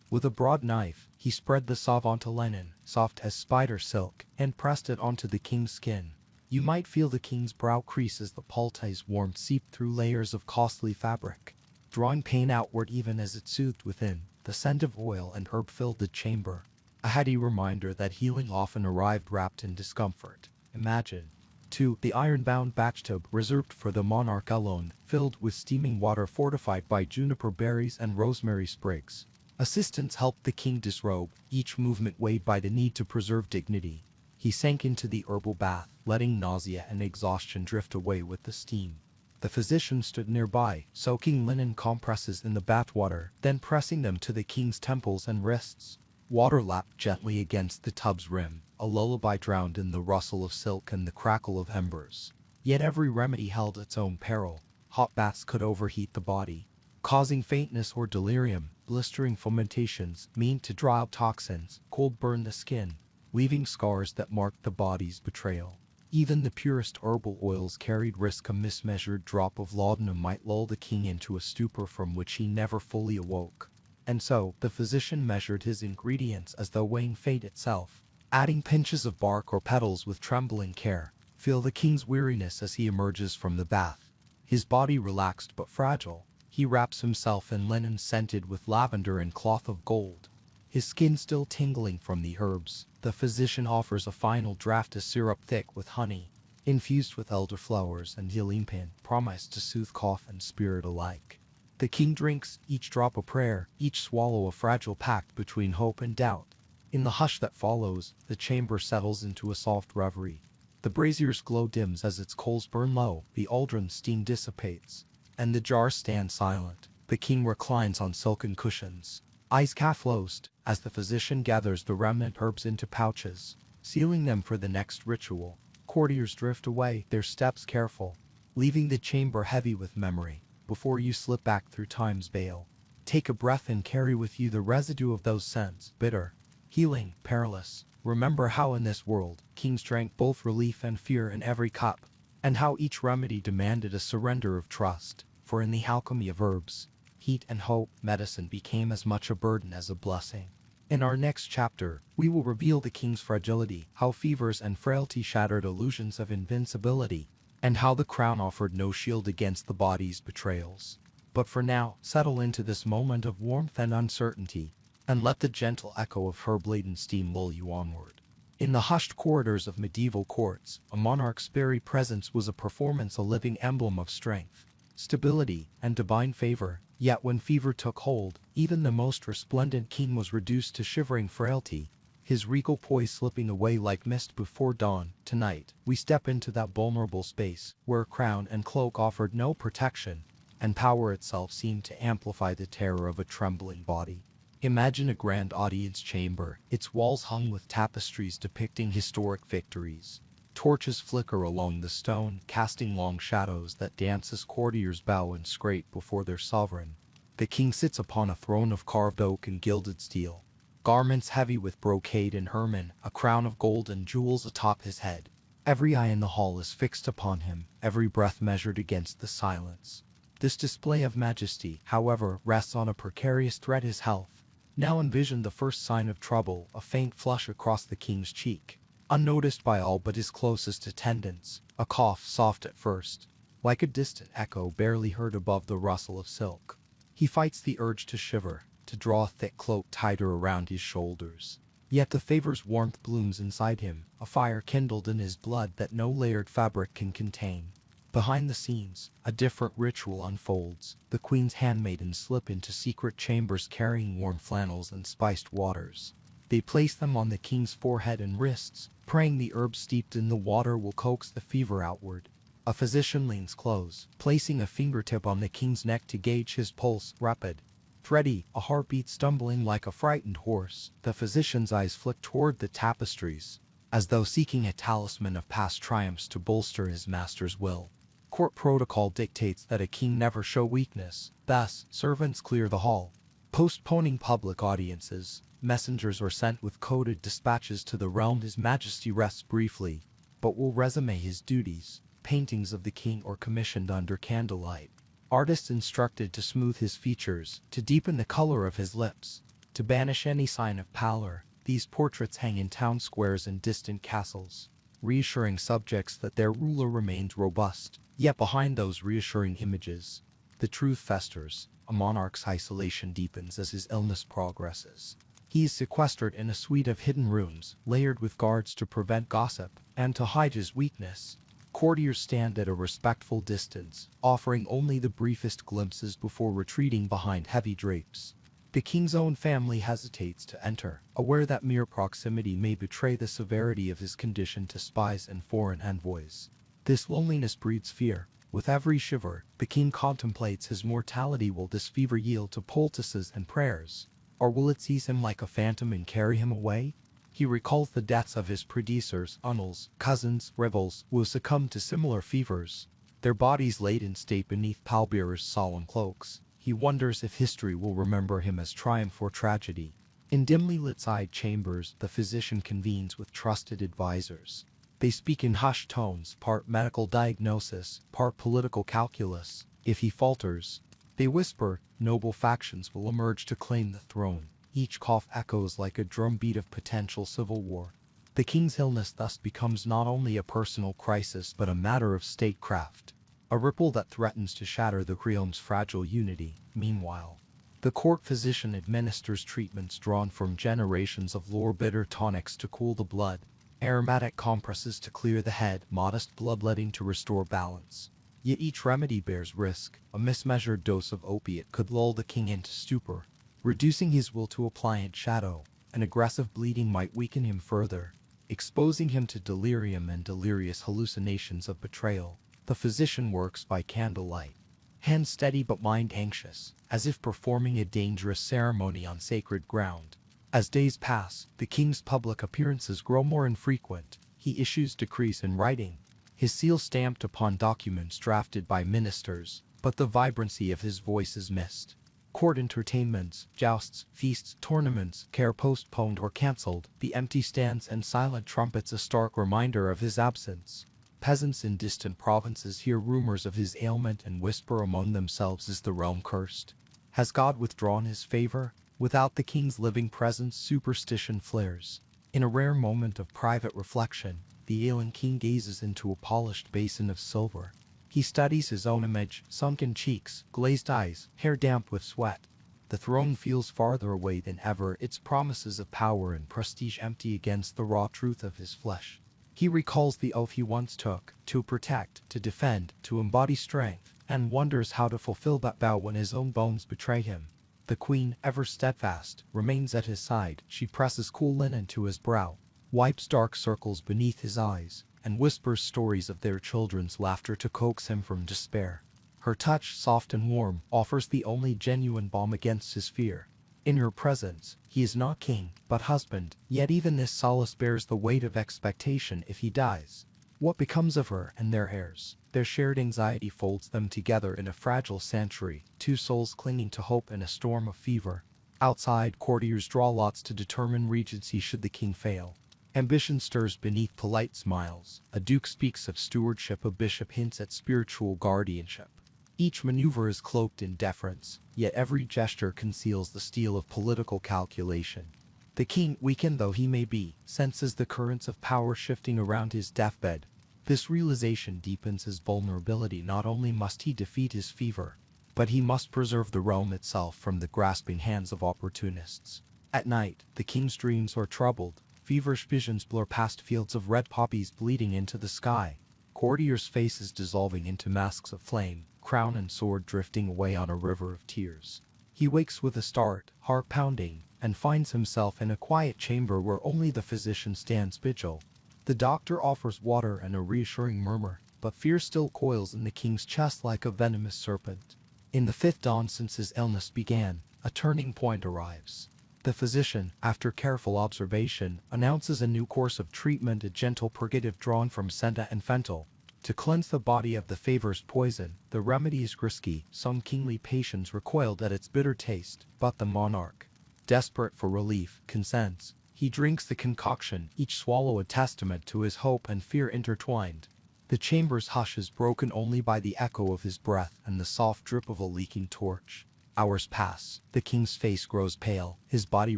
With a broad knife, he spread the salve onto linen, soft as spider silk, and pressed it onto the king's skin. You might feel the king's brow crease as the poultice's warmth seeped through layers of costly fabric, drawing pain outward even as it soothed within. The scent of oil and herb filled the chamber, a heady reminder that healing often arrived wrapped in discomfort. Imagine, too, the iron-bound bathtub reserved for the monarch alone, filled with steaming water fortified by juniper berries and rosemary sprigs. Assistants helped the king disrobe, each movement weighed by the need to preserve dignity. He sank into the herbal bath, letting nausea and exhaustion drift away with the steam. The physician stood nearby, soaking linen compresses in the bathwater, then pressing them to the king's temples and wrists. Water lapped gently against the tub's rim, a lullaby drowned in the rustle of silk and the crackle of embers. Yet every remedy held its own peril. Hot baths could overheat the body, causing faintness or delirium. Blistering fomentations, mean to draw out toxins. Cold burned the skin, leaving scars that marked the body's betrayal. Even the purest herbal oils carried risk. A mismeasured drop of laudanum might lull the king into a stupor from which he never fully awoke. And so, the physician measured his ingredients as though weighing fate itself, adding pinches of bark or petals with trembling care. Feel the king's weariness as he emerges from the bath. His body relaxed but fragile. He wraps himself in linen scented with lavender and cloth of gold, his skin still tingling from the herbs. The physician offers a final draft, a syrup thick with honey, infused with elderflowers and healing promised to soothe cough and spirit alike. The king drinks, each drop a prayer, each swallow a fragile pact between hope and doubt. In the hush that follows, the chamber settles into a soft reverie. The brazier's glow dims as its coals burn low, the aldron's steam dissipates, and the jar stands silent. The king reclines on silken cushions, eyes half-closed, as the physician gathers the remnant herbs into pouches, sealing them for the next ritual. Courtiers drift away, their steps careful, leaving the chamber heavy with memory. Before you slip back through time's veil, take a breath and carry with you the residue of those scents, bitter, healing, perilous. Remember how in this world, kings drank both relief and fear in every cup, and how each remedy demanded a surrender of trust. For in the alchemy of herbs, heat and hope, medicine became as much a burden as a blessing. In our next chapter, we will reveal the king's fragility, how fevers and frailty shattered illusions of invincibility, and how the crown offered no shield against the body's betrayals. But for now, settle into this moment of warmth and uncertainty, and let the gentle echo of herb-laden steam lull you onward. In the hushed corridors of medieval courts, a monarch's very presence was a performance, a living emblem of strength, stability, and divine favor. Yet when fever took hold, even the most resplendent king was reduced to shivering frailty, his regal poise slipping away like mist before dawn. Tonight, we step into that vulnerable space, where crown and cloak offered no protection, and power itself seemed to amplify the terror of a trembling body. Imagine a grand audience chamber, its walls hung with tapestries depicting historic victories. Torches flicker along the stone, casting long shadows that dance as courtiers bow and scrape before their sovereign. The king sits upon a throne of carved oak and gilded steel, garments heavy with brocade and ermine, a crown of gold and jewels atop his head. Every eye in the hall is fixed upon him, every breath measured against the silence. This display of majesty, however, rests on a precarious thread: his health. Now envision the first sign of trouble, a faint flush across the king's cheek, unnoticed by all but his closest attendants, a cough soft at first, like a distant echo barely heard above the rustle of silk. He fights the urge to shiver, to draw a thick cloak tighter around his shoulders. Yet the favor's warmth blooms inside him, a fire kindled in his blood that no layered fabric can contain. Behind the scenes, a different ritual unfolds. The queen's handmaidens slip into secret chambers carrying warm flannels and spiced waters. They place them on the king's forehead and wrists, praying the herbs steeped in the water will coax the fever outward. A physician leans close, placing a fingertip on the king's neck to gauge his pulse. Rapid, thready, a heartbeat stumbling like a frightened horse. The physician's eyes flick toward the tapestries, as though seeking a talisman of past triumphs to bolster his master's will. Court protocol dictates that a king never show weakness, thus, servants clear the hall. Postponing public audiences, messengers are sent with coded dispatches to the realm. His Majesty rests briefly, but will resume his duties. Paintings of the king are commissioned under candlelight. Artists instructed to smooth his features, to deepen the color of his lips, to banish any sign of pallor. These portraits hang in town squares and distant castles, reassuring subjects that their ruler remains robust. Yet behind those reassuring images, the truth festers. A monarch's isolation deepens as his illness progresses. He is sequestered in a suite of hidden rooms, layered with guards to prevent gossip, and to hide his weakness. Courtiers stand at a respectful distance, offering only the briefest glimpses before retreating behind heavy drapes. The king's own family hesitates to enter, aware that mere proximity may betray the severity of his condition to spies and foreign envoys. This loneliness breeds fear. With every shiver, the king contemplates his mortality. Will this fever yield to poultices and prayers, or will it seize him like a phantom and carry him away? He recalls the deaths of his predecessors, uncles, cousins, rivals, who succumbed to similar fevers, their bodies laid in state beneath pallbearers' solemn cloaks. He wonders if history will remember him as triumph or tragedy. In dimly lit side chambers, the physician convenes with trusted advisors. They speak in hushed tones, part medical diagnosis, part political calculus. If he falters, they whisper, noble factions will emerge to claim the throne. Each cough echoes like a drumbeat of potential civil war. The king's illness thus becomes not only a personal crisis but a matter of statecraft, a ripple that threatens to shatter the realm's fragile unity. Meanwhile, the court physician administers treatments drawn from generations of lore, bitter tonics to cool the blood, aromatic compresses to clear the head, modest bloodletting to restore balance. Yet each remedy bears risk. A mismeasured dose of opiate could lull the king into stupor, reducing his will to a pliant shadow. An aggressive bleeding might weaken him further, exposing him to delirium and delirious hallucinations of betrayal. The physician works by candlelight, hand steady but mind anxious, as if performing a dangerous ceremony on sacred ground. As days pass, the king's public appearances grow more infrequent. He issues decrees in writing, his seal stamped upon documents drafted by ministers, but the vibrancy of his voice is missed. Court entertainments, jousts, feasts, tournaments, care postponed or cancelled. The empty stands and silent trumpets a stark reminder of his absence. Peasants in distant provinces hear rumors of his ailment and whisper among themselves, is the realm cursed? Has God withdrawn his favor? Without the king's living presence, superstition flares. In a rare moment of private reflection, the ailing king gazes into a polished basin of silver. He studies his own image, sunken cheeks, glazed eyes, hair damp with sweat. The throne feels farther away than ever, its promises of power and prestige empty against the raw truth of his flesh. He recalls the oath he once took, to protect, to defend, to embody strength, and wonders how to fulfill that vow when his own bones betray him. The queen, ever steadfast, remains at his side. She presses cool linen to his brow, wipes dark circles beneath his eyes, and whispers stories of their children's laughter to coax him from despair. Her touch, soft and warm, offers the only genuine balm against his fear. In her presence, he is not king, but husband, yet even this solace bears the weight of expectation. If he dies, what becomes of her and their heirs? Their shared anxiety folds them together in a fragile sanctuary, two souls clinging to hope in a storm of fever. Outside, courtiers draw lots to determine regency should the king fail. Ambition stirs beneath polite smiles. A duke speaks of stewardship, a bishop hints at spiritual guardianship. Each maneuver is cloaked in deference, yet every gesture conceals the steel of political calculation. The king, weakened though he may be, senses the currents of power shifting around his deathbed. This realization deepens his vulnerability. Not only must he defeat his fever, but he must preserve the realm itself from the grasping hands of opportunists. At night, the king's dreams are troubled. Feverish visions blur past fields of red poppies bleeding into the sky. Courtier's face is dissolving into masks of flame, crown and sword drifting away on a river of tears. He wakes with a start, heart pounding, and finds himself in a quiet chamber where only the physician stands vigil. The doctor offers water and a reassuring murmur, but fear still coils in the king's chest like a venomous serpent. In the 5th dawn since his illness began, a turning point arrives. The physician, after careful observation, announces a new course of treatment, a gentle purgative drawn from senta and fentanyl. To cleanse the body of the favor's poison, the remedy is risky. Some kingly patients recoiled at its bitter taste, but the monarch, desperate for relief, consents. He drinks the concoction, each swallow a testament to his hope and fear intertwined. The chamber's hush is broken only by the echo of his breath and the soft drip of a leaking torch. Hours pass. The king's face grows pale, his body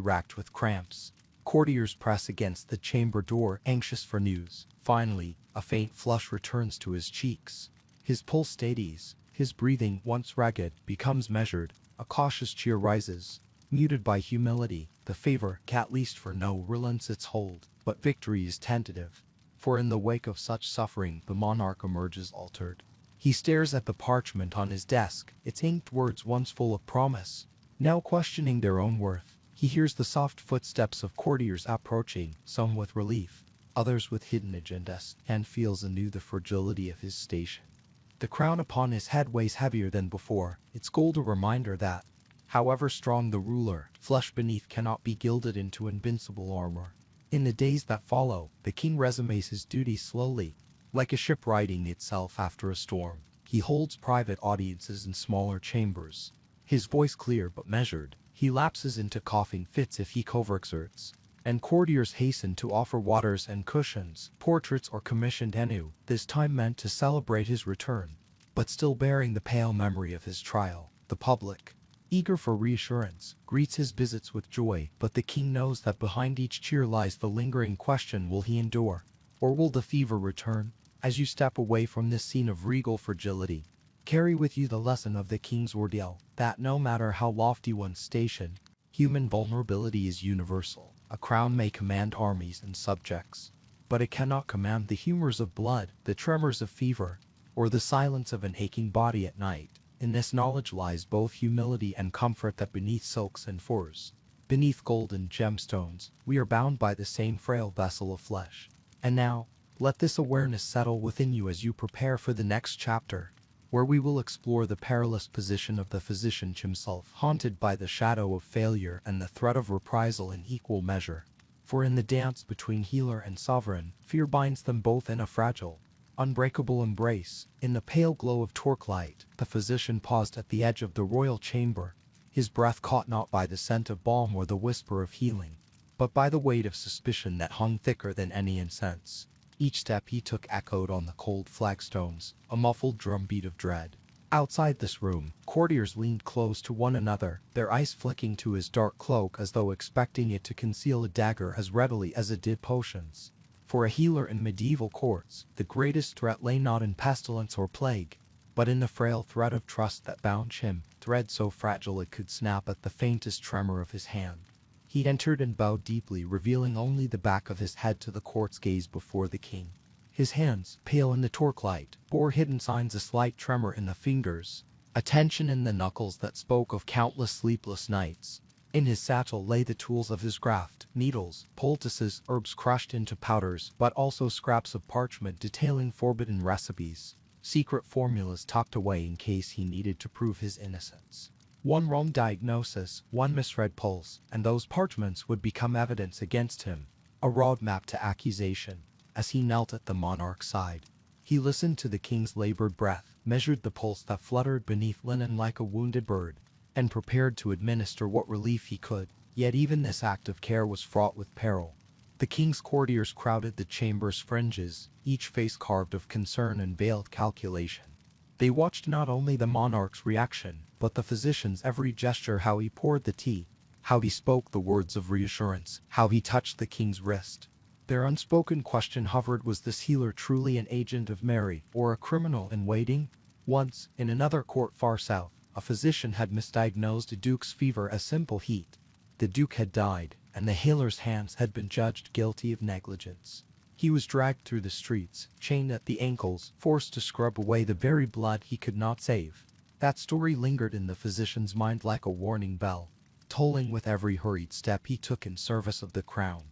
racked with cramps. Courtiers press against the chamber door, anxious for news. Finally, a faint flush returns to his cheeks. His pulse steadies. His breathing, once ragged, becomes measured. A cautious cheer rises. Muted by humility, the favor, at least for now, relents its hold. But victory is tentative. For in the wake of such suffering, the monarch emerges altered. He stares at the parchment on his desk, its inked words once full of promise, now questioning their own worth. He hears the soft footsteps of courtiers approaching, some with relief, others with hidden agendas, and feels anew the fragility of his station. The crown upon his head weighs heavier than before, its gold a reminder that, however strong the ruler, flesh beneath cannot be gilded into invincible armor. In the days that follow, the king resumes his duties slowly, like a ship righting itself after a storm. He holds private audiences in smaller chambers. His voice clear but measured. He lapses into coughing fits if he overexerts. And courtiers hasten to offer waters and cushions, portraits or commissioned anew, this time meant to celebrate his return. But still bearing the pale memory of his trial, the public, eager for reassurance, greets his visits with joy, but the king knows that behind each cheer lies the lingering question: will he endure? Or will the fever return? As you step away from this scene of regal fragility, carry with you the lesson of the king's ordeal, that no matter how lofty one's station, human vulnerability is universal. A crown may command armies and subjects, but it cannot command the humors of blood, the tremors of fever, or the silence of an aching body at night. In this knowledge lies both humility and comfort that beneath silks and furs, beneath gold and gemstones, we are bound by the same frail vessel of flesh. And now, let this awareness settle within you as you prepare for the next chapter, where we will explore the perilous position of the physician himself, haunted by the shadow of failure and the threat of reprisal in equal measure. For in the dance between healer and sovereign, fear binds them both in a fragile, unbreakable embrace. In the pale glow of torchlight, the physician paused at the edge of the royal chamber, his breath caught not by the scent of balm or the whisper of healing, but by the weight of suspicion that hung thicker than any incense. Each step he took echoed on the cold flagstones, a muffled drumbeat of dread. Outside this room, courtiers leaned close to one another, their eyes flicking to his dark cloak as though expecting it to conceal a dagger as readily as it did potions. For a healer in medieval courts, the greatest threat lay not in pestilence or plague, but in the frail thread of trust that bound him, thread so fragile it could snap at the faintest tremor of his hand. He entered and bowed deeply, revealing only the back of his head to the court's gaze before the king. His hands, pale in the torchlight, bore hidden signs, a slight tremor in the fingers, a tension in the knuckles that spoke of countless sleepless nights. In his satchel lay the tools of his craft, needles, poultices, herbs crushed into powders, but also scraps of parchment detailing forbidden recipes, secret formulas tucked away in case he needed to prove his innocence. One wrong diagnosis, one misread pulse, and those parchments would become evidence against him, a roadmap to accusation. As he knelt at the monarch's side, he listened to the king's labored breath, measured the pulse that fluttered beneath linen like a wounded bird, and prepared to administer what relief he could. Yet even this act of care was fraught with peril. The king's courtiers crowded the chamber's fringes, each face carved of concern and veiled calculation. They watched not only the monarch's reaction, but the physician's every gesture, how he poured the tea, how he spoke the words of reassurance, how he touched the king's wrist. Their unspoken question hovered: was this healer truly an agent of Mary, or a criminal in waiting? Once, in another court far south, a physician had misdiagnosed a duke's fever as simple heat. The duke had died, and the healer's hands had been judged guilty of negligence. He was dragged through the streets, chained at the ankles, forced to scrub away the very blood he could not save. That story lingered in the physician's mind like a warning bell, tolling with every hurried step he took in service of the crown.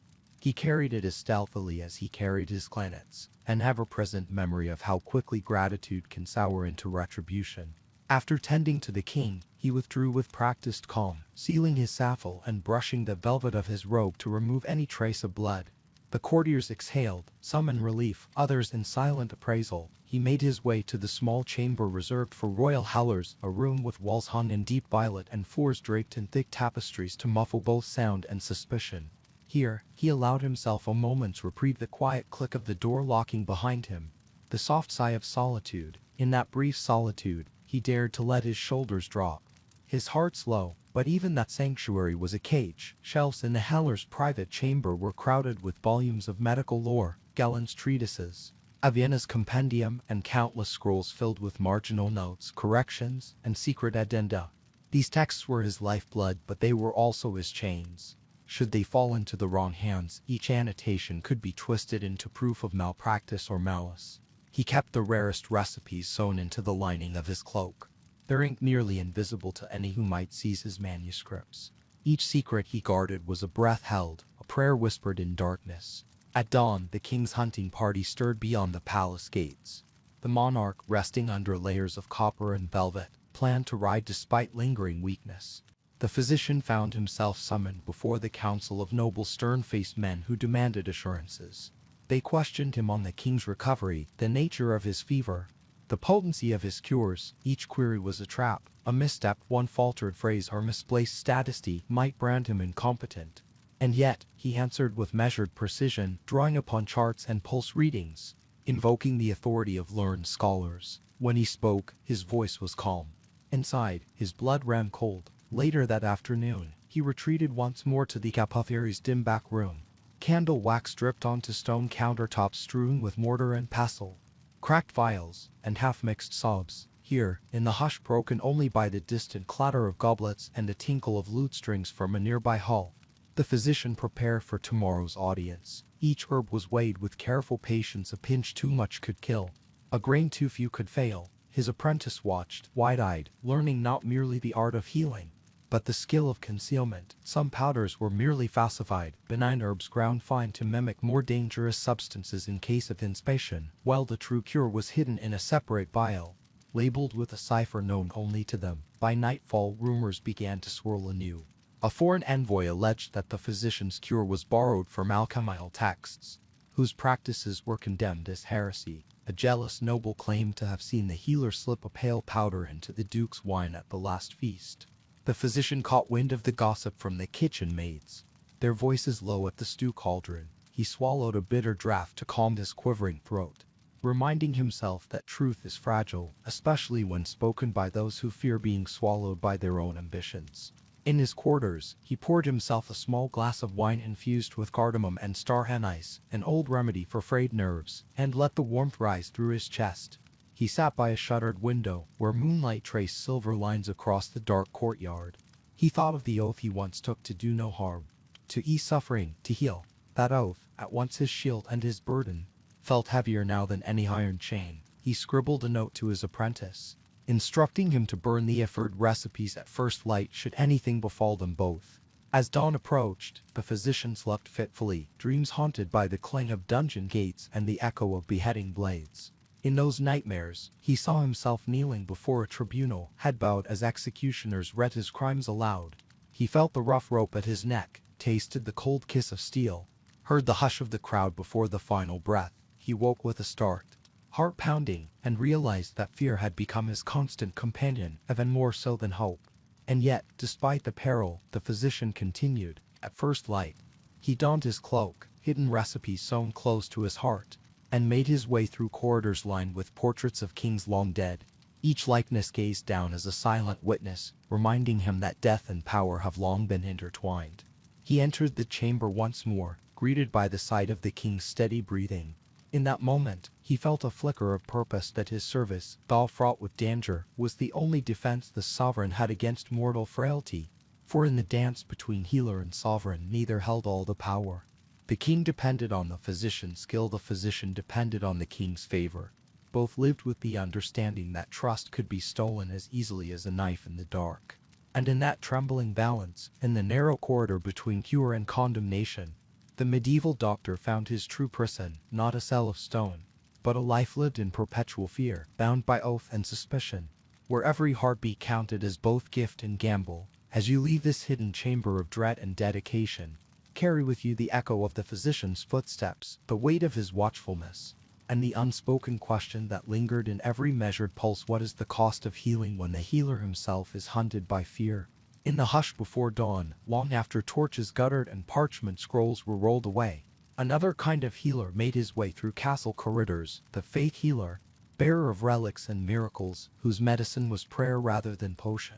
He carried it as stealthily as he carried his planets, an ever-present memory of how quickly gratitude can sour into retribution. After tending to the king, he withdrew with practiced calm, sealing his sapphire and brushing the velvet of his robe to remove any trace of blood. The courtiers exhaled, some in relief, others in silent appraisal. He made his way to the small chamber reserved for royal howlers, a room with walls hung in deep violet and floors draped in thick tapestries to muffle both sound and suspicion. Here, he allowed himself a moment's reprieve, the quiet click of the door locking behind him, the soft sigh of solitude. In that brief solitude, he dared to let his shoulders drop. His heart's low, but even that sanctuary was a cage. Shelves in the howler's private chamber were crowded with volumes of medical lore, Gallen's treatises, Avienna's compendium, and countless scrolls filled with marginal notes, corrections, and secret addenda. These texts were his lifeblood, but they were also his chains. Should they fall into the wrong hands, each annotation could be twisted into proof of malpractice or malice. He kept the rarest recipes sewn into the lining of his cloak, their ink nearly invisible to any who might seize his manuscripts. Each secret he guarded was a breath held, a prayer whispered in darkness. At dawn, the king's hunting party stirred beyond the palace gates. The monarch, resting under layers of copper and velvet, planned to ride despite lingering weakness. The physician found himself summoned before the council of noble stern-faced men who demanded assurances. They questioned him on the king's recovery, the nature of his fever, the potency of his cures. Each query was a trap. A misstep, one faltered phrase or misplaced statisty might brand him incompetent. And yet, he answered with measured precision, drawing upon charts and pulse readings, invoking the authority of learned scholars. When he spoke, his voice was calm. Inside, his blood ran cold. Later that afternoon, he retreated once more to the apothecary's dim back room. Candle wax dripped onto stone countertops strewn with mortar and pestle. Cracked vials, and half-mixed sobs. Here, in the hush broken only by the distant clatter of goblets and the tinkle of lute strings from a nearby hall, the physician prepared for tomorrow's audience. Each herb was weighed with careful patience. A pinch too much could kill, a grain too few could fail. His apprentice watched, wide-eyed, learning not merely the art of healing, but the skill of concealment. Some powders were merely falsified, benign herbs ground fine to mimic more dangerous substances in case of inspection, while the true cure was hidden in a separate vial, labeled with a cipher known only to them. By nightfall, rumors began to swirl anew. A foreign envoy alleged that the physician's cure was borrowed from alchemical texts, whose practices were condemned as heresy. A jealous noble claimed to have seen the healer slip a pale powder into the duke's wine at the last feast. The physician caught wind of the gossip from the kitchen maids, their voices low at the stew cauldron. He swallowed a bitter draught to calm his quivering throat, reminding himself that truth is fragile, especially when spoken by those who fear being swallowed by their own ambitions. In his quarters, he poured himself a small glass of wine infused with cardamom and star anise, an old remedy for frayed nerves, and let the warmth rise through his chest. He sat by a shuttered window, where moonlight traced silver lines across the dark courtyard. He thought of the oath he once took to do no harm, to ease suffering, to heal. That oath, at once his shield and his burden, felt heavier now than any iron chain. He scribbled a note to his apprentice, instructing him to burn the offered recipes at first light should anything befall them both. As dawn approached, the physician slept fitfully, dreams haunted by the clang of dungeon gates and the echo of beheading blades. In those nightmares, he saw himself kneeling before a tribunal, head bowed as executioners read his crimes aloud. He felt the rough rope at his neck, tasted the cold kiss of steel, heard the hush of the crowd before the final breath. He woke with a start, heart pounding, and realized that fear had become his constant companion, even more so than hope. And yet, despite the peril, the physician continued. At first light, he donned his cloak, hidden recipes sewn close to his heart, and made his way through corridors lined with portraits of kings long dead. Each likeness gazed down as a silent witness, reminding him that death and power have long been intertwined. He entered the chamber once more, greeted by the sight of the king's steady breathing. In that moment, he felt a flicker of purpose that his service, though fraught with danger, was the only defense the sovereign had against mortal frailty. For in the dance between healer and sovereign, neither held all the power. The king depended on the physician's skill, the physician depended on the king's favor. Both lived with the understanding that trust could be stolen as easily as a knife in the dark. And in that trembling balance, in the narrow corridor between cure and condemnation, the medieval doctor found his true prison, not a cell of stone, but a life lived in perpetual fear, bound by oath and suspicion, where every heartbeat counted as both gift and gamble. As you leave this hidden chamber of dread and dedication, carry with you the echo of the physician's footsteps, the weight of his watchfulness, and the unspoken question that lingered in every measured pulse: what is the cost of healing when the healer himself is hunted by fear? In the hush before dawn, long after torches guttered and parchment scrolls were rolled away, another kind of healer made his way through castle corridors, the faith healer, bearer of relics and miracles, whose medicine was prayer rather than potion.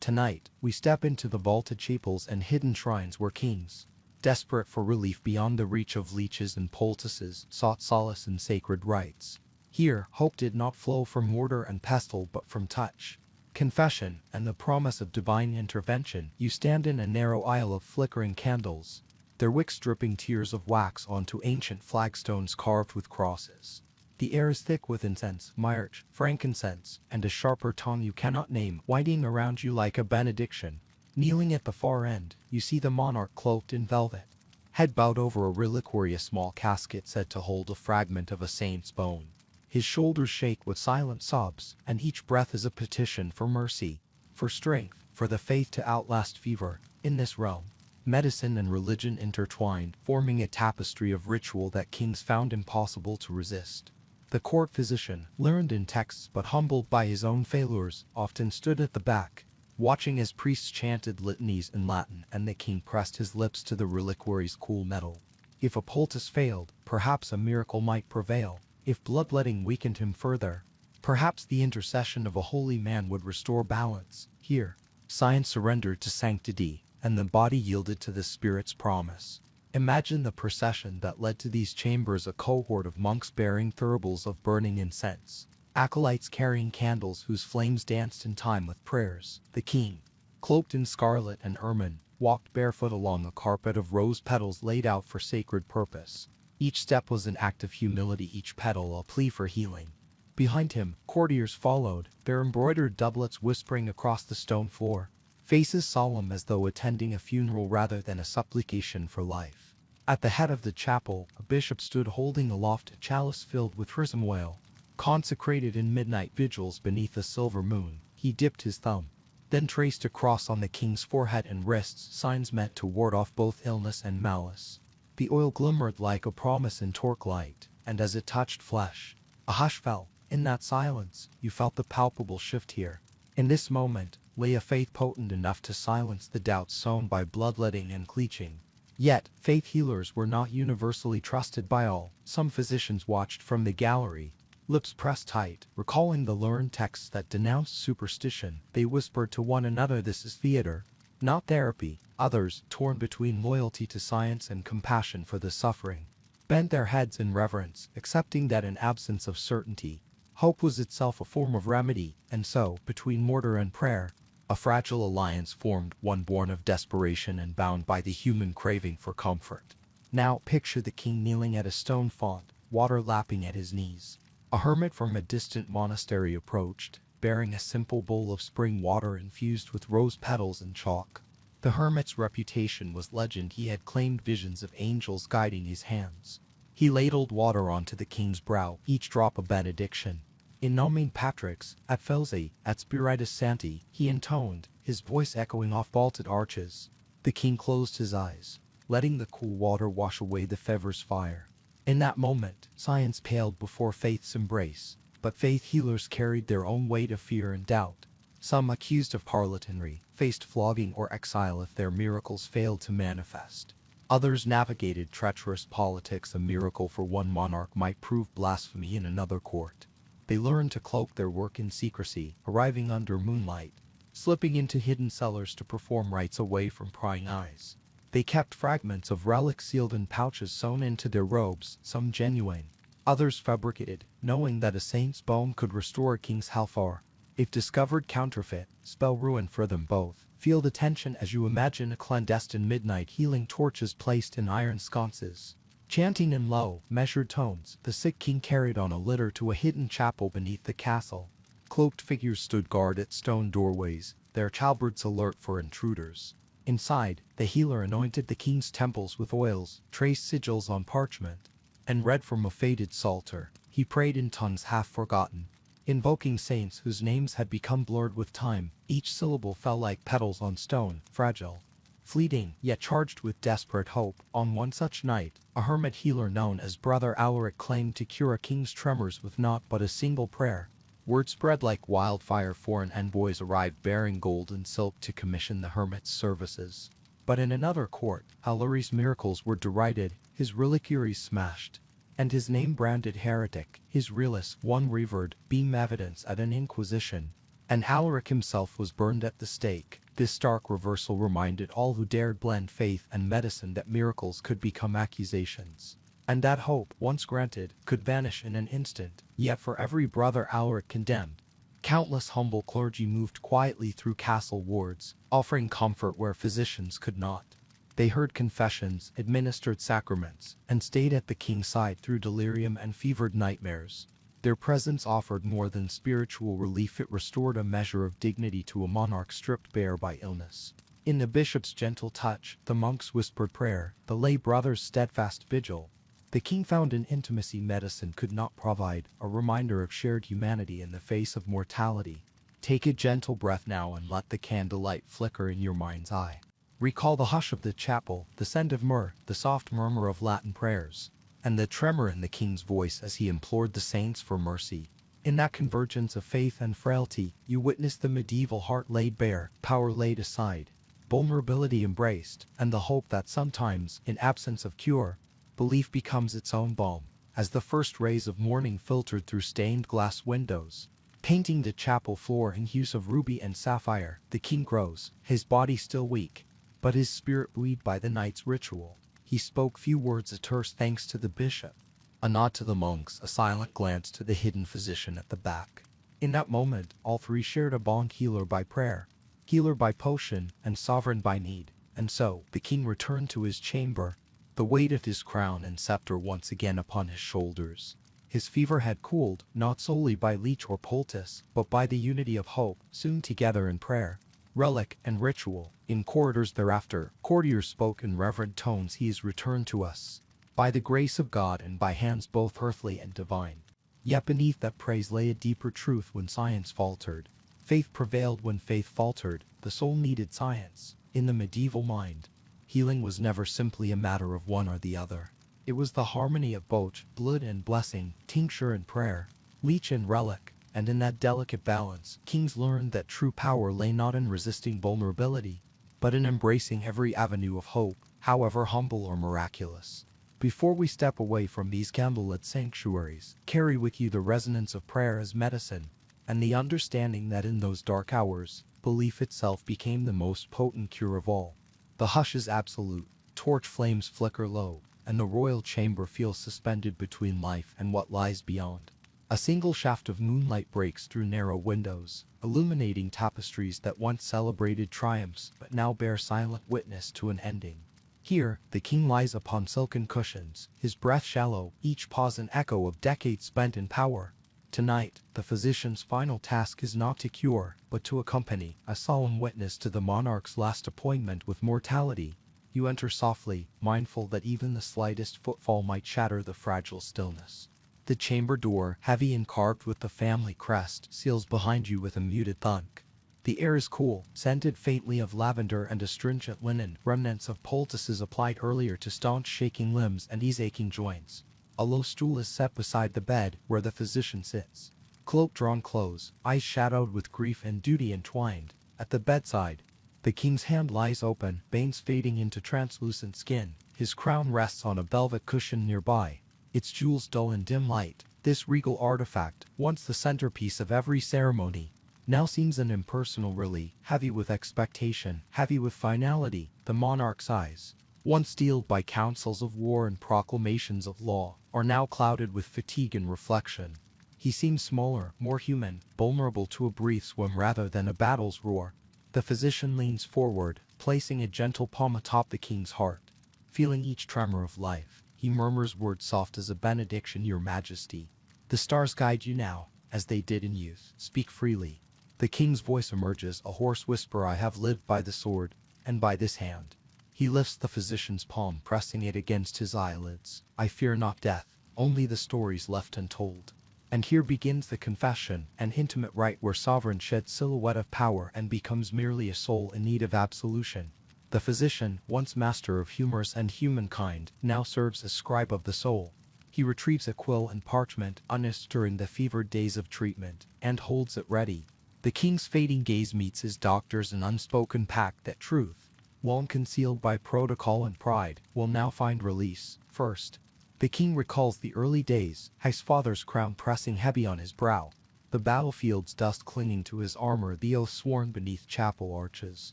Tonight, we step into the vaulted chapels and hidden shrines where kings, desperate for relief beyond the reach of leeches and poultices, sought solace in sacred rites. Here, hope did not flow from mortar and pestle but from touch, confession, and the promise of divine intervention. You stand in a narrow aisle of flickering candles, their wicks dripping tears of wax onto ancient flagstones carved with crosses. The air is thick with incense, myrrh, frankincense, and a sharper tone you cannot name, winding around you like a benediction. Kneeling at the far end, you see the monarch cloaked in velvet, head bowed over a reliquary, a small casket said to hold a fragment of a saint's bone. His shoulders shake with silent sobs, and each breath is a petition for mercy, for strength, for the faith to outlast fever. In this realm, medicine and religion intertwined, forming a tapestry of ritual that kings found impossible to resist. The court physician, learned in texts but humbled by his own failures, often stood at the back, watching as priests chanted litanies in Latin and the king pressed his lips to the reliquary's cool metal. If a poultice failed, perhaps a miracle might prevail. If bloodletting weakened him further, perhaps the intercession of a holy man would restore balance. Here, science surrendered to sanctity, and the body yielded to the spirit's promise. Imagine the procession that led to these chambers, a cohort of monks bearing thuribles of burning incense, acolytes carrying candles whose flames danced in time with prayers. The king, cloaked in scarlet and ermine, walked barefoot along a carpet of rose petals laid out for sacred purpose. Each step was an act of humility, each petal a plea for healing. Behind him, courtiers followed, their embroidered doublets whispering across the stone floor, faces solemn as though attending a funeral rather than a supplication for life. At the head of the chapel, a bishop stood holding aloft a chalice filled with chrism oil, consecrated in midnight vigils beneath a silver moon. He dipped his thumb, then traced a cross on the king's forehead and wrists, signs meant to ward off both illness and malice. The oil glimmered like a promise in torchlight, and as it touched flesh, a hush fell. In that silence, you felt the palpable shift here. In this moment, lay a faith potent enough to silence the doubts sown by bloodletting and cleaching. Yet, faith healers were not universally trusted by all. Some physicians watched from the gallery, lips pressed tight, recalling the learned texts that denounced superstition. They whispered to one another, "This is theater, not therapy." Others, torn between loyalty to science and compassion for the suffering, bent their heads in reverence, accepting that in absence of certainty, hope was itself a form of remedy. And so, between mortar and prayer, a fragile alliance formed, one born of desperation and bound by the human craving for comfort. Now, picture the king kneeling at a stone font, water lapping at his knees. A hermit from a distant monastery approached, bearing a simple bowl of spring water infused with rose petals and chalk. The hermit's reputation was legend. He had claimed visions of angels guiding his hands. He ladled water onto the king's brow, each drop a benediction. In Nomen Patrix, at Felsi, at Spiritus Sancti, he intoned, his voice echoing off vaulted arches. The king closed his eyes, letting the cool water wash away the fever's fire. In that moment, science paled before faith's embrace, but faith healers carried their own weight of fear and doubt. Some, accused of harlotanry, faced flogging or exile if their miracles failed to manifest. Others navigated treacherous politics. A miracle for one monarch might prove blasphemy in another court. They learned to cloak their work in secrecy, arriving under moonlight, slipping into hidden cellars to perform rites away from prying eyes. They kept fragments of relics sealed in pouches sewn into their robes, some genuine, others fabricated, knowing that a saint's bone could restore a king's health or, if discovered counterfeit, spell ruin for them both. Feel the tension as you imagine a clandestine midnight healing torches placed in iron sconces. Chanting in low, measured tones, the sick king carried on a litter to a hidden chapel beneath the castle. Cloaked figures stood guard at stone doorways, their halberds alert for intruders. Inside, the healer anointed the king's temples with oils, traced sigils on parchment, and read from a faded psalter. He prayed in tongues half forgotten, invoking saints whose names had become blurred with time. Each syllable fell like petals on stone, fragile, fleeting, yet charged with desperate hope. On one such night, a hermit healer known as Brother Alaric claimed to cure a king's tremors with naught but a single prayer. Word spread like wildfire. Foreign envoys arrived bearing gold and silk to commission the hermit's services. But in another court, Alari's miracles were derided, his reliquaries smashed, and his name branded heretic. His realist, one revered, beam evidence at an inquisition, and Alaric himself was burned at the stake. This stark reversal reminded all who dared blend faith and medicine that miracles could become accusations, and that hope, once granted, could vanish in an instant. Yet for every brother Alaric condemned, countless humble clergy moved quietly through castle wards, offering comfort where physicians could not. They heard confessions, administered sacraments, and stayed at the king's side through delirium and fevered nightmares. Their presence offered more than spiritual relief, it restored a measure of dignity to a monarch stripped bare by illness. In the bishop's gentle touch, the monk's whispered prayer, the lay brother's steadfast vigil, the king found an intimacy medicine could not provide, a reminder of shared humanity in the face of mortality. Take a gentle breath now and let the candlelight flicker in your mind's eye. Recall the hush of the chapel, the scent of myrrh, the soft murmur of Latin prayers, and the tremor in the king's voice as he implored the saints for mercy. In that convergence of faith and frailty, you witnessed the medieval heart laid bare, power laid aside, vulnerability embraced, and the hope that sometimes, in absence of cure, belief becomes its own balm. As the first rays of morning filtered through stained glass windows, painting the chapel floor in hues of ruby and sapphire, the king rose, his body still weak, but his spirit buoyed by the night's ritual. He spoke few words, a terse thanks to the bishop, a nod to the monks, a silent glance to the hidden physician at the back. In that moment, all three shared a bond: healer by prayer, healer by potion, and sovereign by need. And so, the king returned to his chamber, the weight of his crown and scepter once again upon his shoulders. His fever had cooled, not solely by leech or poultice, but by the unity of hope, soon together in prayer, relic, and ritual. In corridors thereafter, courtiers spoke in reverent tones: he is returned to us, by the grace of God and by hands both earthly and divine. Yet beneath that praise lay a deeper truth. When science faltered, faith prevailed. When faith faltered, the soul needed science. In the medieval mind, healing was never simply a matter of one or the other. It was the harmony of both, blood and blessing, tincture and prayer, leech and relic. And in that delicate balance, kings learned that true power lay not in resisting vulnerability, but in embracing every avenue of hope, however humble or miraculous. Before we step away from these candlelit sanctuaries, carry with you the resonance of prayer as medicine, and the understanding that in those dark hours, belief itself became the most potent cure of all. The hush is absolute, torch flames flicker low, and the royal chamber feels suspended between life and what lies beyond. A single shaft of moonlight breaks through narrow windows, illuminating tapestries that once celebrated triumphs but now bear silent witness to an ending. Here, the king lies upon silken cushions, his breath shallow, each pause an echo of decades spent in power. Tonight, the physician's final task is not to cure, but to accompany, a solemn witness to the monarch's last appointment with mortality. You enter softly, mindful that even the slightest footfall might shatter the fragile stillness. The chamber door, heavy and carved with the family crest, seals behind you with a muted thunk. The air is cool, scented faintly of lavender and astringent linen, remnants of poultices applied earlier to staunch shaking limbs and ease aching joints. A low stool is set beside the bed, where the physician sits, cloak drawn close, eyes shadowed with grief and duty entwined. At the bedside, the king's hand lies open, veins fading into translucent skin. His crown rests on a velvet cushion nearby, its jewels dull in dim light. This regal artifact, once the centerpiece of every ceremony, now seems an impersonal relic, heavy with expectation, heavy with finality. The monarch's eyes, once steeled by councils of war and proclamations of law, are now clouded with fatigue and reflection. He seems smaller, more human, vulnerable to a brief swim rather than a battle's roar. The physician leans forward, placing a gentle palm atop the king's heart. Feeling each tremor of life, he murmurs words soft as a benediction, Your Majesty. The stars guide you now, as they did in youth. Speak freely. The king's voice emerges, a hoarse whisper, I have lived by the sword, and by this hand. He lifts the physician's palm, pressing it against his eyelids. I fear not death, only the stories left untold. And here begins the confession, an intimate rite where sovereign sheds silhouette of power and becomes merely a soul in need of absolution. The physician, once master of humors and humankind, now serves as scribe of the soul. He retrieves a quill and parchment unearthed during the fevered days of treatment, and holds it ready. The king's fading gaze meets his doctor's, an unspoken pact that truth, long concealed by protocol and pride, will now find release. First, the king recalls the early days, his father's crown pressing heavy on his brow, the battlefield's dust clinging to his armor, the oath sworn beneath chapel arches.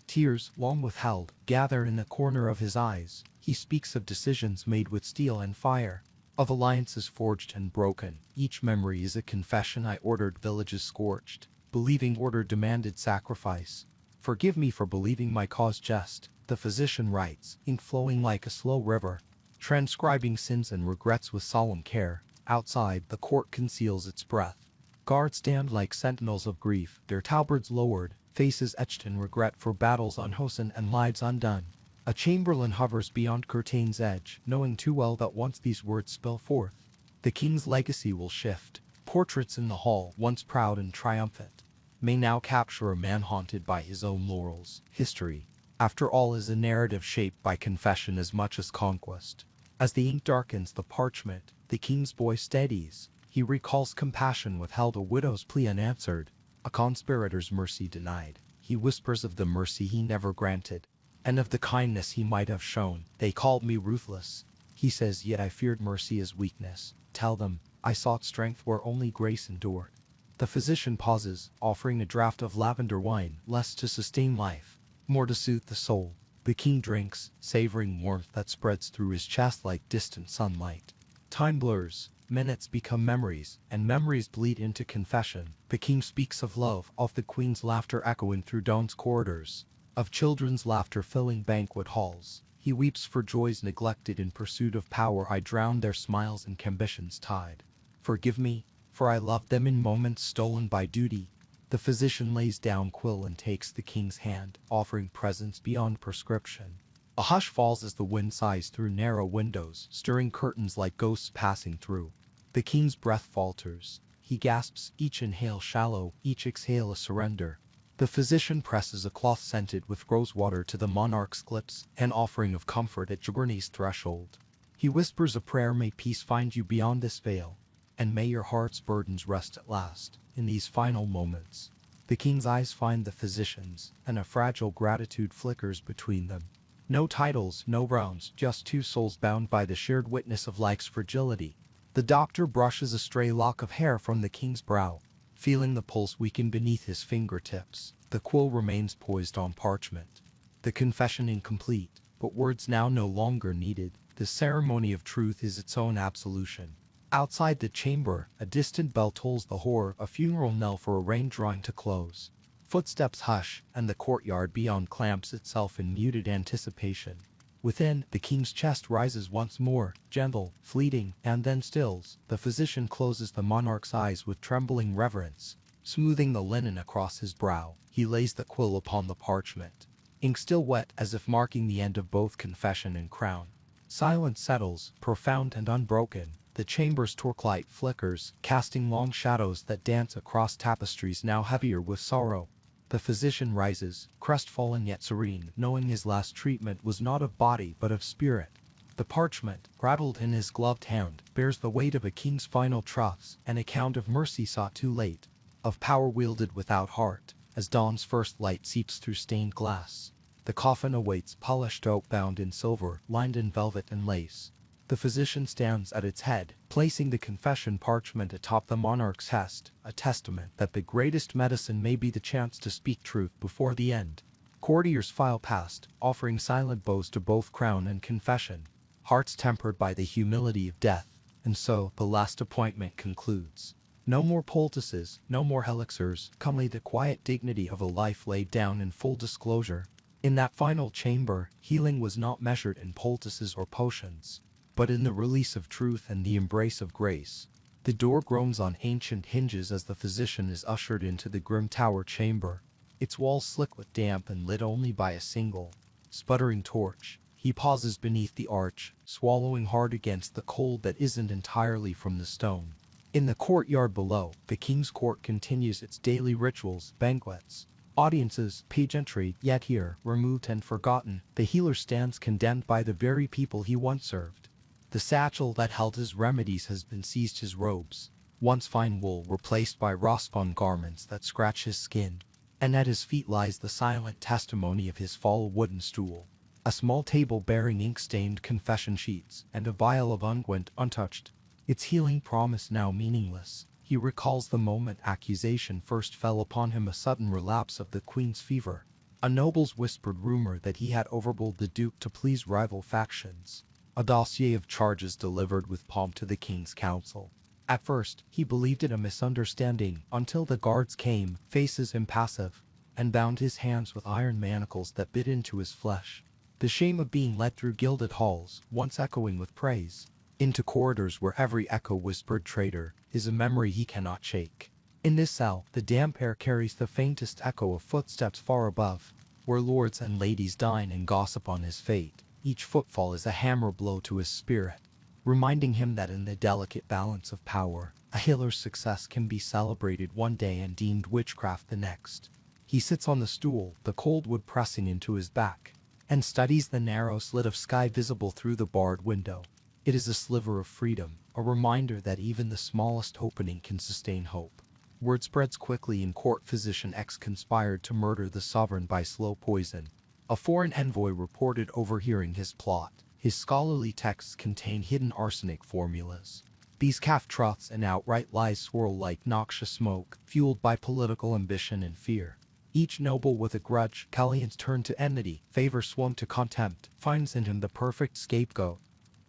Tears, long withheld, gather in the corner of his eyes. He speaks of decisions made with steel and fire, of alliances forged and broken. Each memory is a confession. I ordered villages scorched, believing order demanded sacrifice. Forgive me for believing my cause just, the physician writes, ink flowing like a slow river, transcribing sins and regrets with solemn care. Outside, the court conceals its breath. Guards stand like sentinels of grief, their tabards lowered, faces etched in regret for battles unhosen and lives undone. A chamberlain hovers beyond curtain's edge, knowing too well that once these words spill forth, the king's legacy will shift. Portraits in the hall, once proud and triumphant, may now capture a man haunted by his own laurels. History, after all, is a narrative shaped by confession as much as conquest. As the ink darkens the parchment, the king's voice steadies. He recalls compassion withheld, a widow's plea unanswered, a conspirator's mercy denied. He whispers of the mercy he never granted, and of the kindness he might have shown. They called me ruthless, he says, yet I feared mercy as weakness. Tell them, I sought strength where only grace endured. The physician pauses, offering a draught of lavender wine, less to sustain life, more to soothe the soul. The king drinks, savoring warmth that spreads through his chest like distant sunlight. Time blurs, minutes become memories, and memories bleed into confession. The king speaks of love, of the queen's laughter echoing through dawn's corridors, of children's laughter filling banquet halls. He weeps for joys neglected in pursuit of power. I drowned their smiles in ambition's tide. Forgive me, for I loved them in moments stolen by duty. The physician lays down quill and takes the king's hand, offering presents beyond prescription. A hush falls as the wind sighs through narrow windows, stirring curtains like ghosts passing through. The king's breath falters. He gasps, each inhale shallow, each exhale a surrender. The physician presses a cloth scented with rosewater to the monarch's lips, an offering of comfort at journey's threshold. He whispers a prayer, may peace find you beyond this veil, and may your heart's burdens rest at last. In these final moments, the king's eyes find the physician's, and a fragile gratitude flickers between them. No titles, no rounds, just two souls bound by the shared witness of life's fragility. The doctor brushes a stray lock of hair from the king's brow, feeling the pulse weaken beneath his fingertips. The quill remains poised on parchment. The confession incomplete, but words now no longer needed. The ceremony of truth is its own absolution. Outside the chamber, a distant bell tolls the horror, a funeral knell for a reign drawing to close. Footsteps hush, and the courtyard beyond clamps itself in muted anticipation. Within, the king's chest rises once more, gentle, fleeting, and then stills. The physician closes the monarch's eyes with trembling reverence. Smoothing the linen across his brow, he lays the quill upon the parchment. Ink still wet, as if marking the end of both confession and crown. Silence settles, profound and unbroken. The chamber's torchlight flickers, casting long shadows that dance across tapestries now heavier with sorrow. The physician rises, crestfallen yet serene, knowing his last treatment was not of body but of spirit. The parchment, rattled in his gloved hand, bears the weight of a king's final trust, an account of mercy sought too late, of power wielded without heart. As dawn's first light seeps through stained glass, the coffin awaits, polished oak bound in silver, lined in velvet and lace. The physician stands at its head, placing the confession parchment atop the monarch's chest, a testament that the greatest medicine may be the chance to speak truth before the end. Courtiers file past, offering silent bows to both crown and confession, hearts tempered by the humility of death. And so, the last appointment concludes. No more poultices, no more elixirs, come lay the quiet dignity of a life laid down in full disclosure. In that final chamber, healing was not measured in poultices or potions, but in the release of truth and the embrace of grace. The door groans on ancient hinges as the physician is ushered into the grim tower chamber, its walls slick with damp and lit only by a single, sputtering torch. He pauses beneath the arch, swallowing hard against the cold that isn't entirely from the stone. In the courtyard below, the king's court continues its daily rituals, banquets, audiences, pageantry. Yet here, removed and forgotten, the healer stands condemned by the very people he once served. The satchel that held his remedies has been seized, his robes, once fine wool, replaced by raw-spun garments that scratch his skin, and at his feet lies the silent testimony of his fall wooden stool. A small table bearing ink-stained confession sheets, and a vial of unguent untouched, its healing promise now meaningless. He recalls the moment accusation first fell upon him, a sudden relapse of the queen's fever, a noble's whispered rumor that he had overruled the duke to please rival factions, a dossier of charges delivered with pomp to the king's council. At first, he believed it a misunderstanding, until the guards came, faces impassive, and bound his hands with iron manacles that bit into his flesh. The shame of being led through gilded halls, once echoing with praise, into corridors where every echo whispered traitor, is a memory he cannot shake. In this cell, the damp air carries the faintest echo of footsteps far above, where lords and ladies dine and gossip on his fate. Each footfall is a hammer blow to his spirit, reminding him that in the delicate balance of power, a healer's success can be celebrated one day and deemed witchcraft the next. He sits on the stool, the cold wood pressing into his back, and studies the narrow slit of sky visible through the barred window. It is a sliver of freedom, a reminder that even the smallest opening can sustain hope. Word spreads quickly in court: physician X conspired to murder the sovereign by slow poison. A foreign envoy reported overhearing his plot. His scholarly texts contain hidden arsenic formulas. These half-truths and outright lies swirl like noxious smoke, fueled by political ambition and fear. Each noble with a grudge, Callians turn to enmity, favor swung to contempt, finds in him the perfect scapegoat.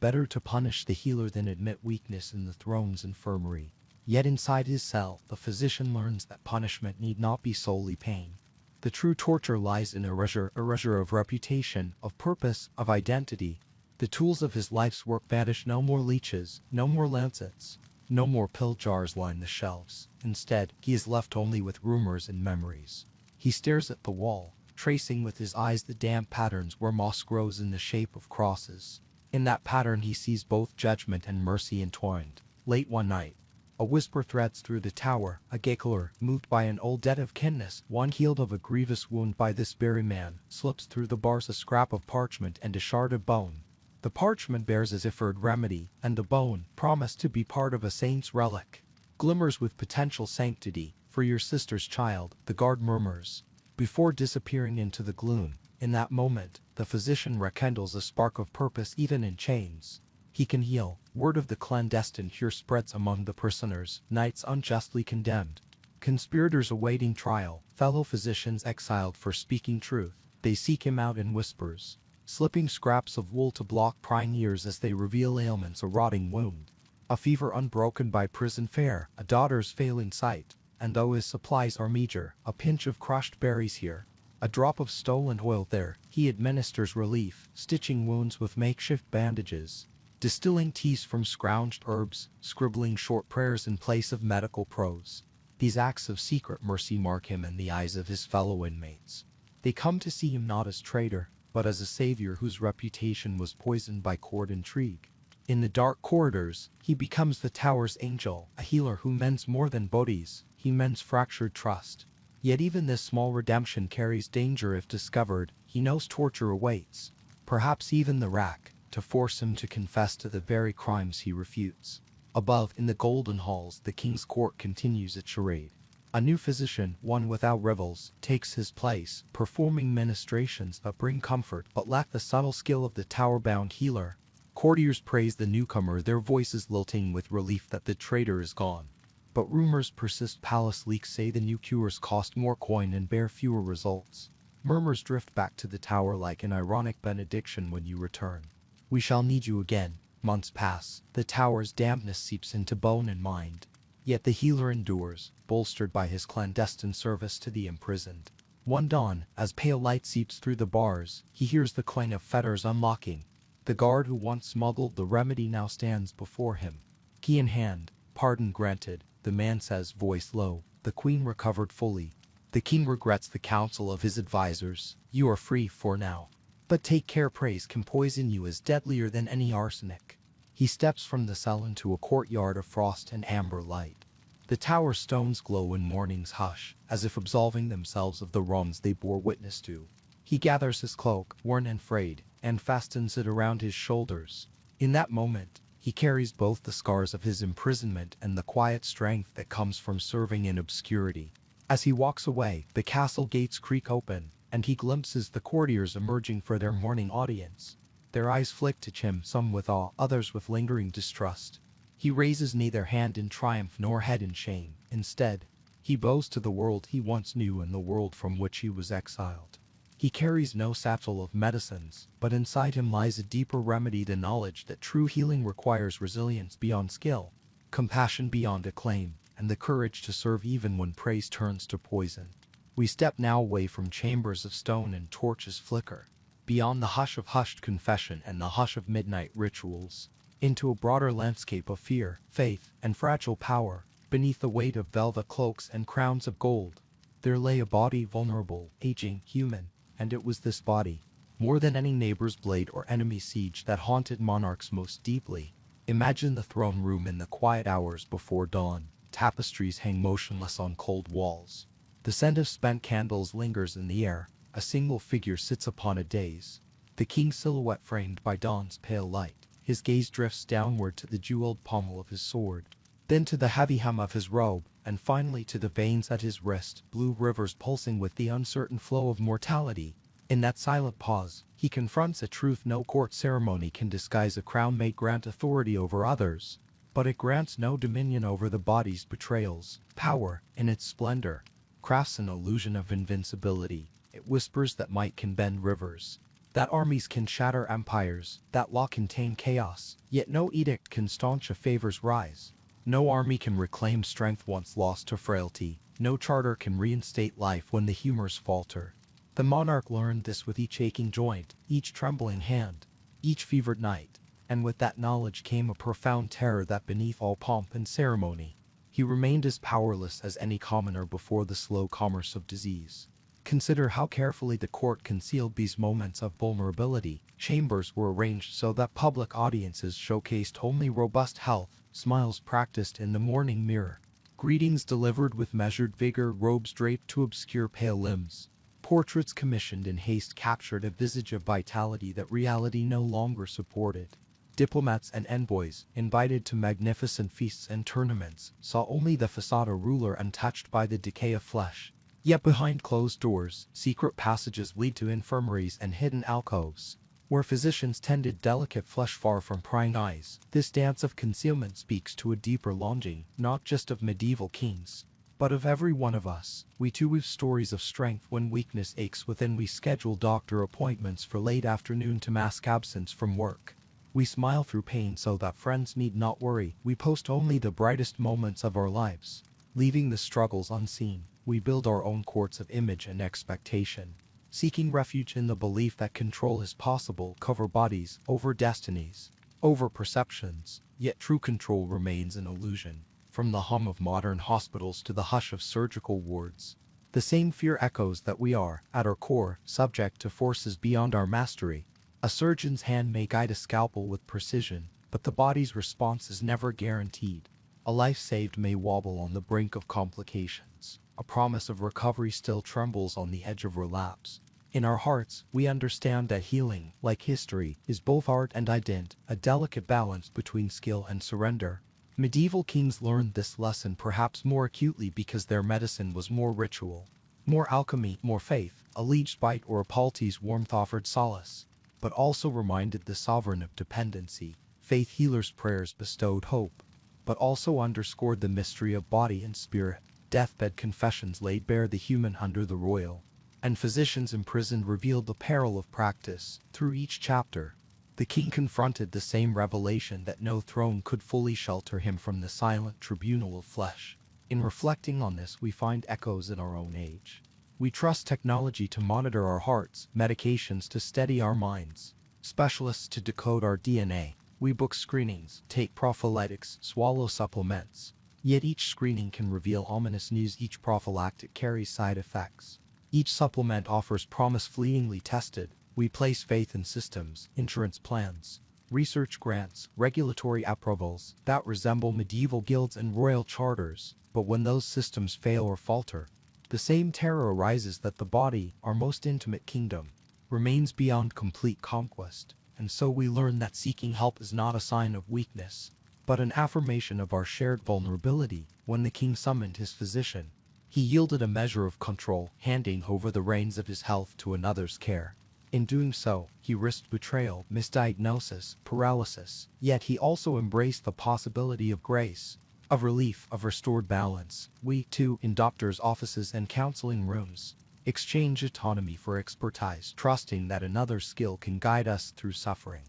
Better to punish the healer than admit weakness in the throne's infirmary. Yet inside his cell, the physician learns that punishment need not be solely pain. The true torture lies in erasure of reputation, of purpose, of identity. The tools of his life's work vanish. No more leeches, no more lancets, no more pill jars line the shelves. Instead, he is left only with rumors and memories. He stares at the wall, tracing with his eyes the damp patterns where moss grows in the shape of crosses. In that pattern he sees both judgment and mercy entwined. Late one night, a whisper threads through the tower, a gaoler, moved by an old debt of kinness, one healed of a grievous wound by this very man, slips through the bars a scrap of parchment and a shard of bone. The parchment bears a Ziffered remedy, and the bone, promised to be part of a saint's relic, glimmers with potential sanctity. For your sister's child, the guard murmurs, before disappearing into the gloom. In that moment, the physician rekindles a spark of purpose even in chains. He can heal. Word of the clandestine cure spreads among the prisoners, knights unjustly condemned, conspirators awaiting trial, fellow physicians exiled for speaking truth. They seek him out in whispers, slipping scraps of wool to block prying ears as they reveal ailments: a rotting wound, a fever unbroken by prison fare, a daughter's failing sight. And though his supplies are meager, a pinch of crushed berries here, a drop of stolen oil there, he administers relief, stitching wounds with makeshift bandages, distilling teas from scrounged herbs, scribbling short prayers in place of medical prose. These acts of secret mercy mark him in the eyes of his fellow inmates. They come to see him not as traitor, but as a savior whose reputation was poisoned by court intrigue. In the dark corridors, he becomes the tower's angel, a healer who mends more than bodies. He mends fractured trust. Yet even this small redemption carries danger if discovered. He knows torture awaits, perhaps even the rack, to force him to confess to the very crimes he refutes. Above, in the golden halls, the king's court continues its charade. A new physician, one without rivals, takes his place, performing ministrations that bring comfort but lack the subtle skill of the tower-bound healer. Courtiers praise the newcomer, their voices lilting with relief that the traitor is gone. But rumors persist. Palace leaks say the new cures cost more coin and bear fewer results. Murmurs drift back to the tower like an ironic benediction when you return. We shall need you again. Months pass. The tower's dampness seeps into bone and mind. Yet the healer endures, bolstered by his clandestine service to the imprisoned. One dawn, as pale light seeps through the bars, he hears the clang of fetters unlocking. The guard who once smuggled the remedy now stands before him. Key in hand, pardon granted, the man says, voice low. The queen recovered fully. The king regrets the counsel of his advisors. You are free for now. But take care, praise can poison you as deadlier than any arsenic. He steps from the cell into a courtyard of frost and amber light. The tower stones glow in morning's hush, as if absolving themselves of the wrongs they bore witness to. He gathers his cloak, worn and frayed, and fastens it around his shoulders. In that moment, he carries both the scars of his imprisonment and the quiet strength that comes from serving in obscurity. As he walks away, the castle gates creak open, and he glimpses the courtiers emerging for their morning audience. Their eyes flick to him, some with awe, others with lingering distrust. He raises neither hand in triumph nor head in shame. Instead, he bows to the world he once knew and the world from which he was exiled. He carries no satchel of medicines, but inside him lies a deeper remedy, the knowledge that true healing requires resilience beyond skill, compassion beyond acclaim, and the courage to serve even when praise turns to poison. We step now away from chambers of stone and torches flicker, beyond the hush of hushed confession and the hush of midnight rituals, into a broader landscape of fear, faith, and fragile power. Beneath the weight of velvet cloaks and crowns of gold, there lay a body, vulnerable, aging, human, and it was this body, more than any neighbor's blade or enemy's siege, that haunted monarchs most deeply. Imagine the throne room in the quiet hours before dawn. Tapestries hang motionless on cold walls. The scent of spent candles lingers in the air. A single figure sits upon a dais, the king's silhouette framed by dawn's pale light. His gaze drifts downward to the jeweled pommel of his sword, then to the heavy hem of his robe, and finally to the veins at his wrist, blue rivers pulsing with the uncertain flow of mortality. In that silent pause, he confronts a truth no court ceremony can disguise. A crown may grant authority over others, but it grants no dominion over the body's betrayals. Power, in its splendor, crafts an illusion of invincibility. It whispers that might can bend rivers, that armies can shatter empires, that law can tame chaos, yet no edict can staunch a favor's rise. No army can reclaim strength once lost to frailty. No charter can reinstate life when the humors falter. The monarch learned this with each aching joint, each trembling hand, each fevered night, and with that knowledge came a profound terror that beneath all pomp and ceremony, he remained as powerless as any commoner before the slow commerce of disease. Consider how carefully the court concealed these moments of vulnerability. Chambers were arranged so that public audiences showcased only robust health, smiles practiced in the morning mirror, greetings delivered with measured vigor, robes draped to obscure pale limbs. Portraits commissioned in haste captured a visage of vitality that reality no longer supported. Diplomats and envoys, invited to magnificent feasts and tournaments, saw only the facade, a ruler untouched by the decay of flesh. Yet behind closed doors, secret passages lead to infirmaries and hidden alcoves, where physicians tended delicate flesh far from prying eyes. This dance of concealment speaks to a deeper longing, not just of medieval kings, but of every one of us. We too weave stories of strength when weakness aches within. We schedule doctor appointments for late afternoon to mask absence from work. We smile through pain so that friends need not worry. We post only the brightest moments of our lives, leaving the struggles unseen. We build our own courts of image and expectation, seeking refuge in the belief that control is possible. Cover bodies over destinies, over perceptions, yet true control remains an illusion. From the hum of modern hospitals to the hush of surgical wards, the same fear echoes that we are, at our core, subject to forces beyond our mastery. A surgeon's hand may guide a scalpel with precision, but the body's response is never guaranteed. A life saved may wobble on the brink of complications. A promise of recovery still trembles on the edge of relapse. In our hearts, we understand that healing, like history, is both art and ident, a delicate balance between skill and surrender. Medieval kings learned this lesson perhaps more acutely because their medicine was more ritual, more alchemy, more faith. A leech bite or a paltie's warmth offered solace, but also reminded the sovereign of dependency. Faith healers' prayers bestowed hope, but also underscored the mystery of body and spirit. Deathbed confessions laid bare the human under the royal, and physicians imprisoned revealed the peril of practice. Through each chapter, The king confronted the same revelation that no throne could fully shelter him from the silent tribunal of flesh. In reflecting on this, we find echoes in our own age. We trust technology to monitor our hearts, medications to steady our minds, specialists to decode our DNA. We book screenings, take prophylactics, swallow supplements. Yet each screening can reveal ominous news. Each prophylactic carries side effects. Each supplement offers promise fleetingly tested. We place faith in systems, insurance plans, research grants, regulatory approvals that resemble medieval guilds and royal charters. But when those systems fail or falter, the same terror arises that the body, our most intimate kingdom, remains beyond complete conquest. And so we learn that seeking help is not a sign of weakness, but an affirmation of our shared vulnerability. When the king summoned his physician, he yielded a measure of control, handing over the reins of his health to another's care. In doing so, he risked betrayal, misdiagnosis, paralysis, yet he also embraced the possibility of grace, of relief, of restored balance. We, too, in doctors' offices and counseling rooms, exchange autonomy for expertise, trusting that another's skill can guide us through suffering.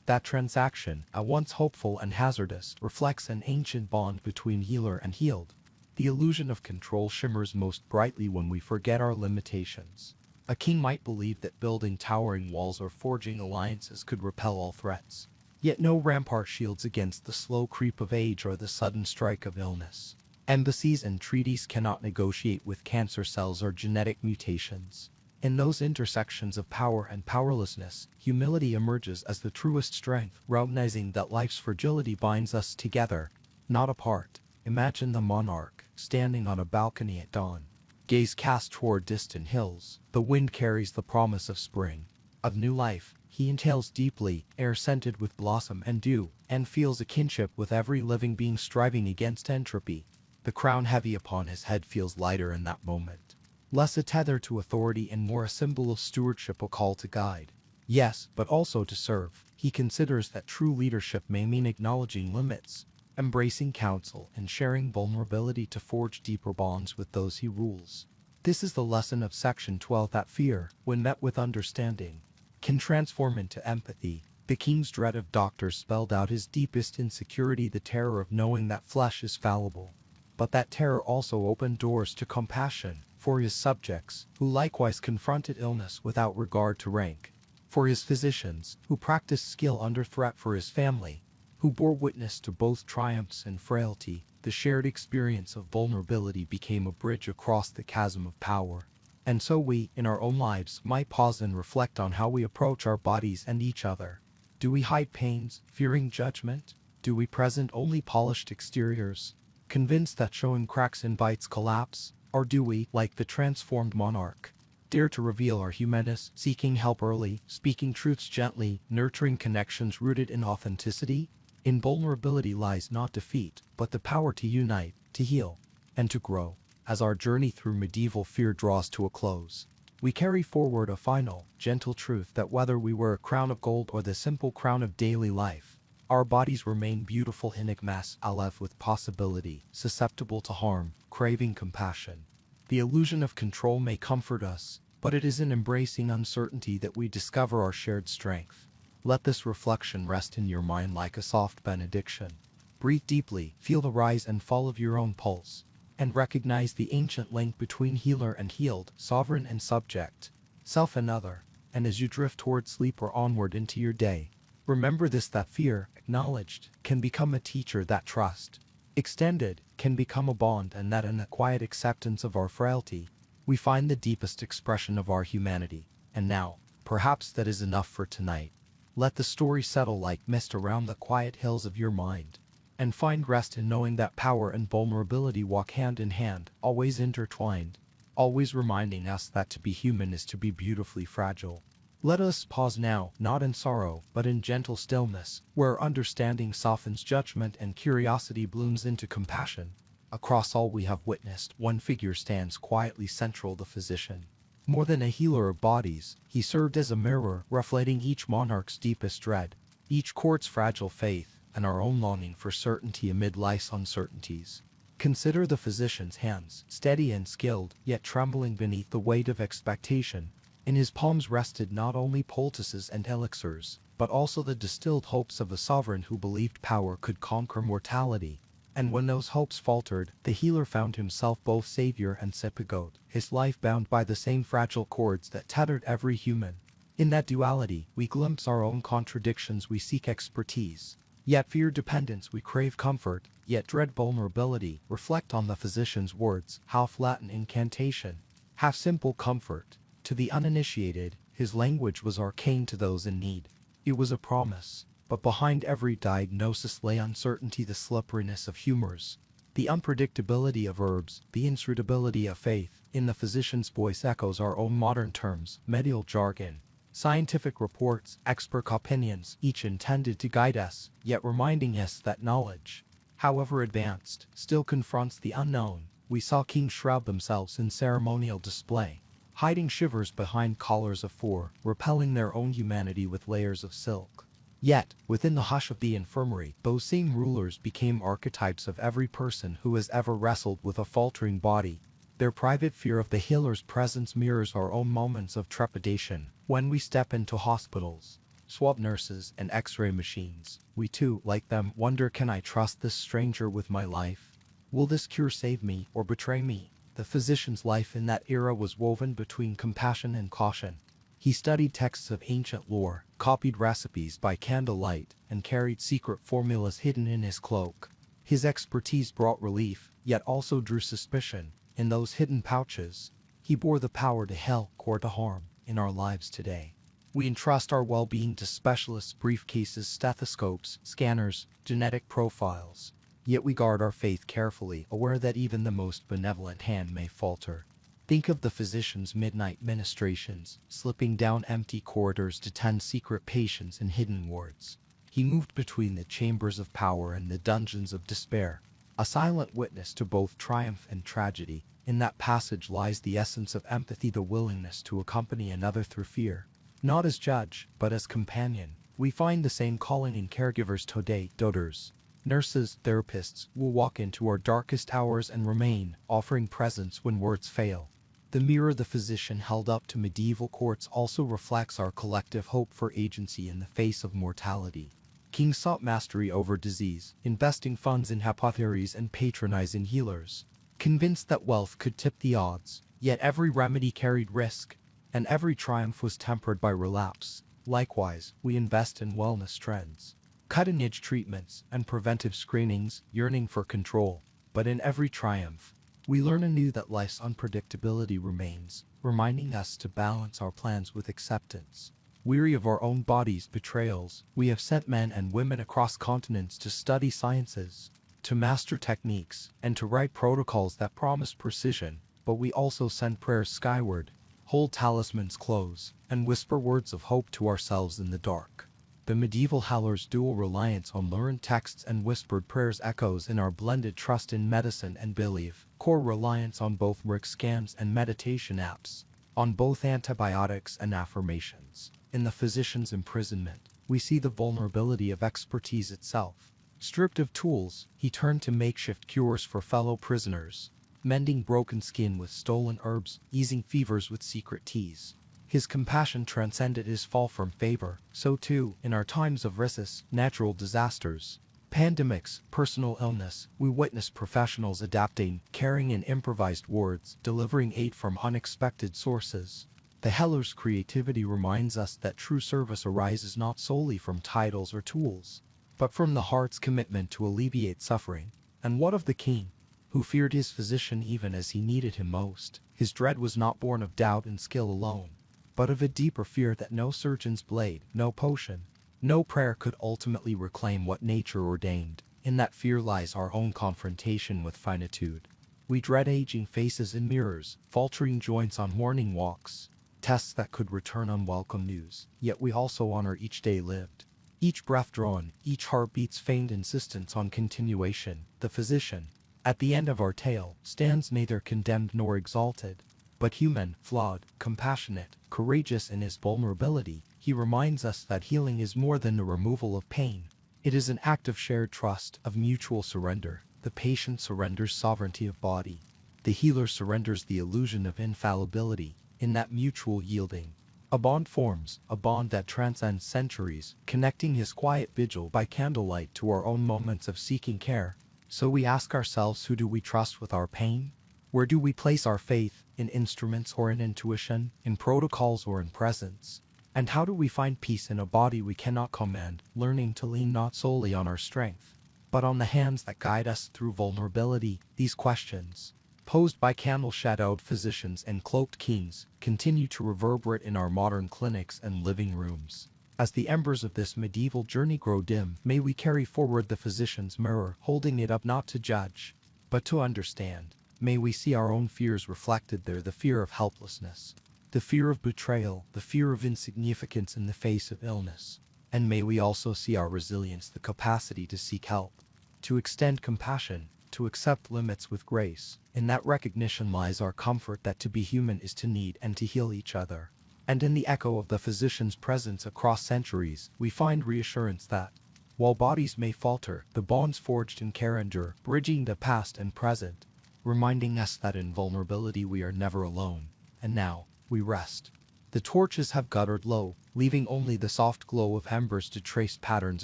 That transaction, at once hopeful and hazardous, reflects an ancient bond between healer and healed. The illusion of control shimmers most brightly when we forget our limitations. A king might believe that building towering walls or forging alliances could repel all threats. Yet no rampart shields against the slow creep of age or the sudden strike of illness. Embassies and treaties cannot negotiate with cancer cells or genetic mutations. In those intersections of power and powerlessness, humility emerges as the truest strength, recognizing that life's fragility binds us together, not apart. Imagine the monarch, standing on a balcony at dawn, gaze cast toward distant hills. The wind carries the promise of spring, of new life. He inhales deeply, air scented with blossom and dew, and feels a kinship with every living being striving against entropy. The crown heavy upon his head feels lighter in that moment, less a tether to authority and more a symbol of stewardship, a call to guide. Yes, but also to serve. He considers that true leadership may mean acknowledging limits, embracing counsel, and sharing vulnerability to forge deeper bonds with those he rules. This is the lesson of Section 12, that fear, when met with understanding, can transform into empathy. The king's dread of doctors spelled out his deepest insecurity, the terror of knowing that flesh is fallible. But that terror also opened doors to compassion for his subjects, who likewise confronted illness without regard to rank, for his physicians, who practiced skill under threat, for his family, who bore witness to both triumphs and frailty. The shared experience of vulnerability became a bridge across the chasm of power. And so we, in our own lives, might pause and reflect on how we approach our bodies and each other. Do we hide pains, fearing judgment? Do we present only polished exteriors, convinced that showing cracks invites collapse? Or do we, like the transformed monarch, dare to reveal our humanness, seeking help early, speaking truths gently, nurturing connections rooted in authenticity? In vulnerability lies not defeat, but the power to unite, to heal, and to grow. As our journey through medieval fear draws to a close, we carry forward a final, gentle truth that whether we wear a crown of gold or the simple crown of daily life, our bodies remain beautiful enigmas, alive with possibility, susceptible to harm, craving compassion. The illusion of control may comfort us, but it is in embracing uncertainty that we discover our shared strength. Let this reflection rest in your mind like a soft benediction. Breathe deeply, feel the rise and fall of your own pulse, and recognize the ancient link between healer and healed, sovereign and subject, self and other. And as you drift toward sleep or onward into your day, remember this: that fear, acknowledged, can become a teacher, that trust, extended, can become a bond, and that in the quiet acceptance of our frailty, we find the deepest expression of our humanity. And now, perhaps that is enough for tonight. Let the story settle like mist around the quiet hills of your mind, and find rest in knowing that power and vulnerability walk hand in hand, always intertwined, always reminding us that to be human is to be beautifully fragile. Let us pause now, not in sorrow, but in gentle stillness, where understanding softens judgment and curiosity blooms into compassion. Across all we have witnessed, one figure stands quietly central: the physician. More than a healer of bodies, he served as a mirror, reflecting each monarch's deepest dread, each court's fragile faith, and our own longing for certainty amid life's uncertainties. Consider the physician's hands, steady and skilled, yet trembling beneath the weight of expectation. In his palms rested not only poultices and elixirs, but also the distilled hopes of a sovereign who believed power could conquer mortality. And when those hopes faltered, the healer found himself both savior and scapegoat, his life bound by the same fragile cords that tethered every human. In that duality, we glimpse our own contradictions, we seek expertise. Yet fear dependence, we crave comfort, yet dread vulnerability. Reflect on the physician's words, half Latin incantation, half simple comfort. To the uninitiated, his language was arcane. To those in need, it was a promise. But behind every diagnosis lay uncertainty, the slipperiness of humors, the unpredictability of herbs, the inscrutability of faith. In the physician's voice echoes our own modern terms, medical jargon, scientific reports, expert opinions, each intended to guide us, yet reminding us that knowledge, however advanced, still confronts the unknown. We saw kings shroud themselves in ceremonial display, hiding shivers behind collars of fur, repelling their own humanity with layers of silk. Yet, within the hush of the infirmary, those same rulers became archetypes of every person who has ever wrestled with a faltering body. Their private fear of the healer's presence mirrors our own moments of trepidation. When we step into hospitals, swab nurses, and x-ray machines, we too, like them, wonder, can I trust this stranger with my life? Will this cure save me or betray me? The physician's life in that era was woven between compassion and caution. He studied texts of ancient lore, copied recipes by candlelight, and carried secret formulas hidden in his cloak. His expertise brought relief, yet also drew suspicion. In those hidden pouches, he bore the power to help or to harm. In our lives today, we entrust our well-being to specialists, briefcases, stethoscopes, scanners, genetic profiles. Yet we guard our faith carefully, aware that even the most benevolent hand may falter. Think of the physician's midnight ministrations, slipping down empty corridors to tend secret patients in hidden wards. He moved between the chambers of power and the dungeons of despair, a silent witness to both triumph and tragedy. In that passage lies the essence of empathy, the willingness to accompany another through fear. Not as judge, but as companion. We find the same calling in caregivers today. Doctors, nurses, therapists will walk into our darkest hours and remain, offering presence when words fail. The mirror the physician held up to medieval courts also reflects our collective hope for agency in the face of mortality. Kings sought mastery over disease, investing funds in apothecaries and patronizing healers, convinced that wealth could tip the odds. Yet every remedy carried risk, and every triumph was tempered by relapse. Likewise, we invest in wellness trends, cutting-edge treatments, and preventive screenings, yearning for control. But in every triumph, we learn anew that life's unpredictability remains, reminding us to balance our plans with acceptance. Weary of our own bodies' betrayals, we have sent men and women across continents to study sciences, to master techniques, and to write protocols that promise precision. But we also send prayers skyward, hold talismans close, and whisper words of hope to ourselves in the dark. The medieval healer's dual reliance on learned texts and whispered prayers echoes in our blended trust in medicine and belief, core reliance on both RIC scans and meditation apps, on both antibiotics and affirmations. In the physician's imprisonment, we see the vulnerability of expertise itself. Stripped of tools, he turned to makeshift cures for fellow prisoners, mending broken skin with stolen herbs, easing fevers with secret teas. His compassion transcended his fall from favor. So too, in our times of crisis, natural disasters, pandemics, personal illness, we witness professionals adapting, carrying in improvised wards, delivering aid from unexpected sources. The healer's creativity reminds us that true service arises not solely from titles or tools, but from the heart's commitment to alleviate suffering. And what of the king, who feared his physician even as he needed him most? His dread was not born of doubt and skill alone, but of a deeper fear that no surgeon's blade, no potion, no prayer could ultimately reclaim what nature ordained. In that fear lies our own confrontation with finitude. We dread aging faces in mirrors, faltering joints on morning walks, tests that could return unwelcome news. Yet we also honor each day lived, each breath drawn, each heartbeat's feigned insistence on continuation. The physician, at the end of our tale, stands neither condemned nor exalted, but human, flawed, compassionate, courageous in his vulnerability. He reminds us that healing is more than the removal of pain. It is an act of shared trust, of mutual surrender. The patient surrenders sovereignty of body. The healer surrenders the illusion of infallibility. In that mutual yielding, A bond forms, a bond that transcends centuries, connecting his quiet vigil by candlelight to our own moments of seeking care. So we ask ourselves, who do we trust with our pain? Where do we place our faith, in instruments or in intuition, in protocols or in presence? And how do we find peace in a body we cannot command, learning to lean not solely on our strength, but on the hands that guide us through vulnerability? These questions, posed by candle-shadowed physicians and cloaked kings, continue to reverberate in our modern clinics and living rooms. As the embers of this medieval journey grow dim, may we carry forward the physician's mirror, holding it up not to judge, but to understand. May we see our own fears reflected there, the fear of helplessness, the fear of betrayal, the fear of insignificance in the face of illness. And may we also see our resilience, the capacity to seek help, to extend compassion, to accept limits with grace. In that recognition lies our comfort that to be human is to need and to heal each other. And in the echo of the physician's presence across centuries, we find reassurance that, while bodies may falter, the bonds forged in care endure, bridging the past and present, reminding us that in vulnerability we are never alone. And now, we rest. The torches have guttered low, leaving only the soft glow of embers to trace patterns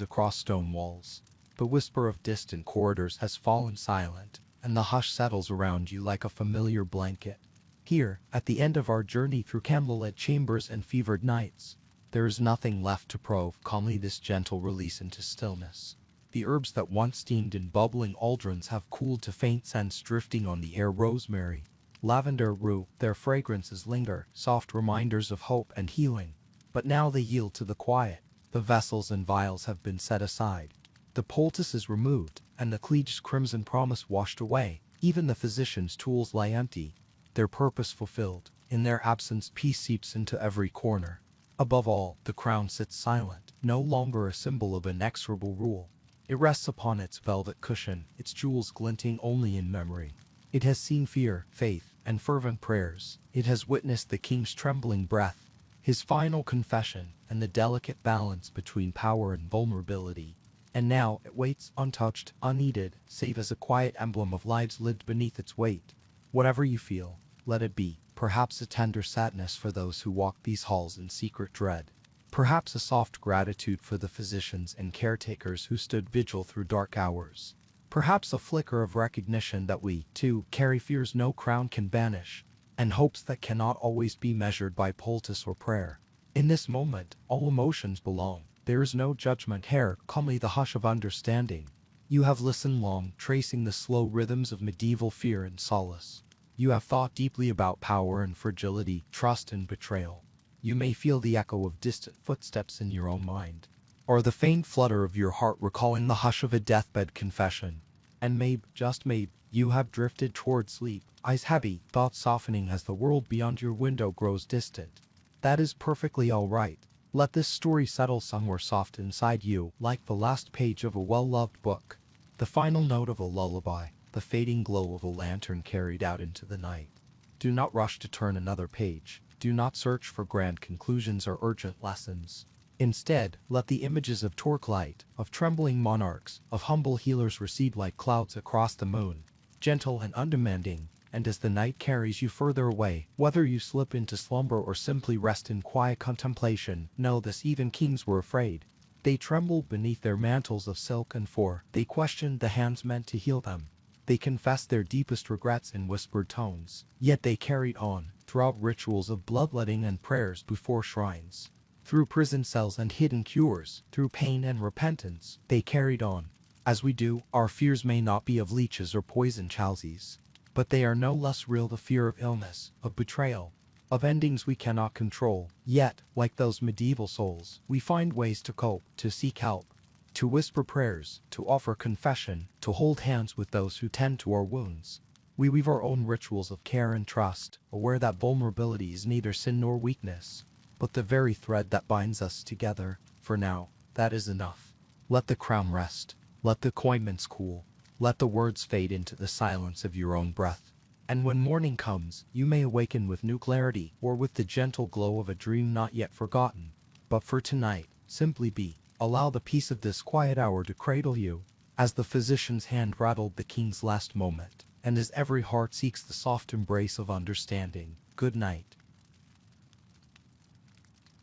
across stone walls. The whisper of distant corridors has fallen silent, and the hush settles around you like a familiar blanket. Here, at the end of our journey through candlelit chambers and fevered nights, there is nothing left to probe, calmly this gentle release into stillness. The herbs that once steamed in bubbling aldrons have cooled to faint scents drifting on the air. Rosemary, lavender, rue, their fragrances linger, soft reminders of hope and healing. But now they yield to the quiet. The vessels and vials have been set aside. The poultice is removed, and the cleaged crimson promise washed away. Even the physician's tools lie empty, their purpose fulfilled. In their absence, peace seeps into every corner. Above all, the crown sits silent, no longer a symbol of inexorable rule. It rests upon its velvet cushion, its jewels glinting only in memory. It has seen fear, faith, and fervent prayers. It has witnessed the king's trembling breath, his final confession, and the delicate balance between power and vulnerability. And now it waits, untouched, unneeded, save as a quiet emblem of lives lived beneath its weight. Whatever you feel, let it be. Perhaps a tender sadness for those who walk these halls in secret dread. Perhaps a soft gratitude for the physicians and caretakers who stood vigil through dark hours. Perhaps a flicker of recognition that we, too, carry fears no crown can banish, and hopes that cannot always be measured by poultice or prayer. In this moment, all emotions belong. There is no judgment here, calmly the hush of understanding. You have listened long, tracing the slow rhythms of medieval fear and solace. You have thought deeply about power and fragility, trust and betrayal. You may feel the echo of distant footsteps in your own mind, or the faint flutter of your heart recalling the hush of a deathbed confession. And maybe, just maybe, you have drifted toward sleep, eyes heavy, thoughts softening as the world beyond your window grows distant. That is perfectly all right. Let this story settle somewhere soft inside you, like the last page of a well-loved book, the final note of a lullaby, the fading glow of a lantern carried out into the night. Do not rush to turn another page. Do not search for grand conclusions or urgent lessons. Instead, let the images of torchlight, of trembling monarchs, of humble healers recede like clouds across the moon, gentle and undemanding. And as the night carries you further away, whether you slip into slumber or simply rest in quiet contemplation, know this: even kings were afraid. They trembled beneath their mantles of silk and fur. They questioned the hands meant to heal them. They confessed their deepest regrets in whispered tones. Yet they carried on, throughout rituals of bloodletting and prayers before shrines. Through prison cells and hidden cures, through pain and repentance, they carried on. As we do, our fears may not be of leeches or poison chalices, but they are no less real: the fear of illness, of betrayal, of endings we cannot control. Yet, like those medieval souls, we find ways to cope, to seek help, to whisper prayers, to offer confession, to hold hands with those who tend to our wounds. We weave our own rituals of care and trust, aware that vulnerability is neither sin nor weakness, but the very thread that binds us together. For now, that is enough. Let the crown rest. Let the ointments cool. Let the words fade into the silence of your own breath. And when morning comes, you may awaken with new clarity, or with the gentle glow of a dream not yet forgotten. But for tonight, simply be. Allow the peace of this quiet hour to cradle you, as the physician's hand rattled the king's last moment, and as every heart seeks the soft embrace of understanding. Good night.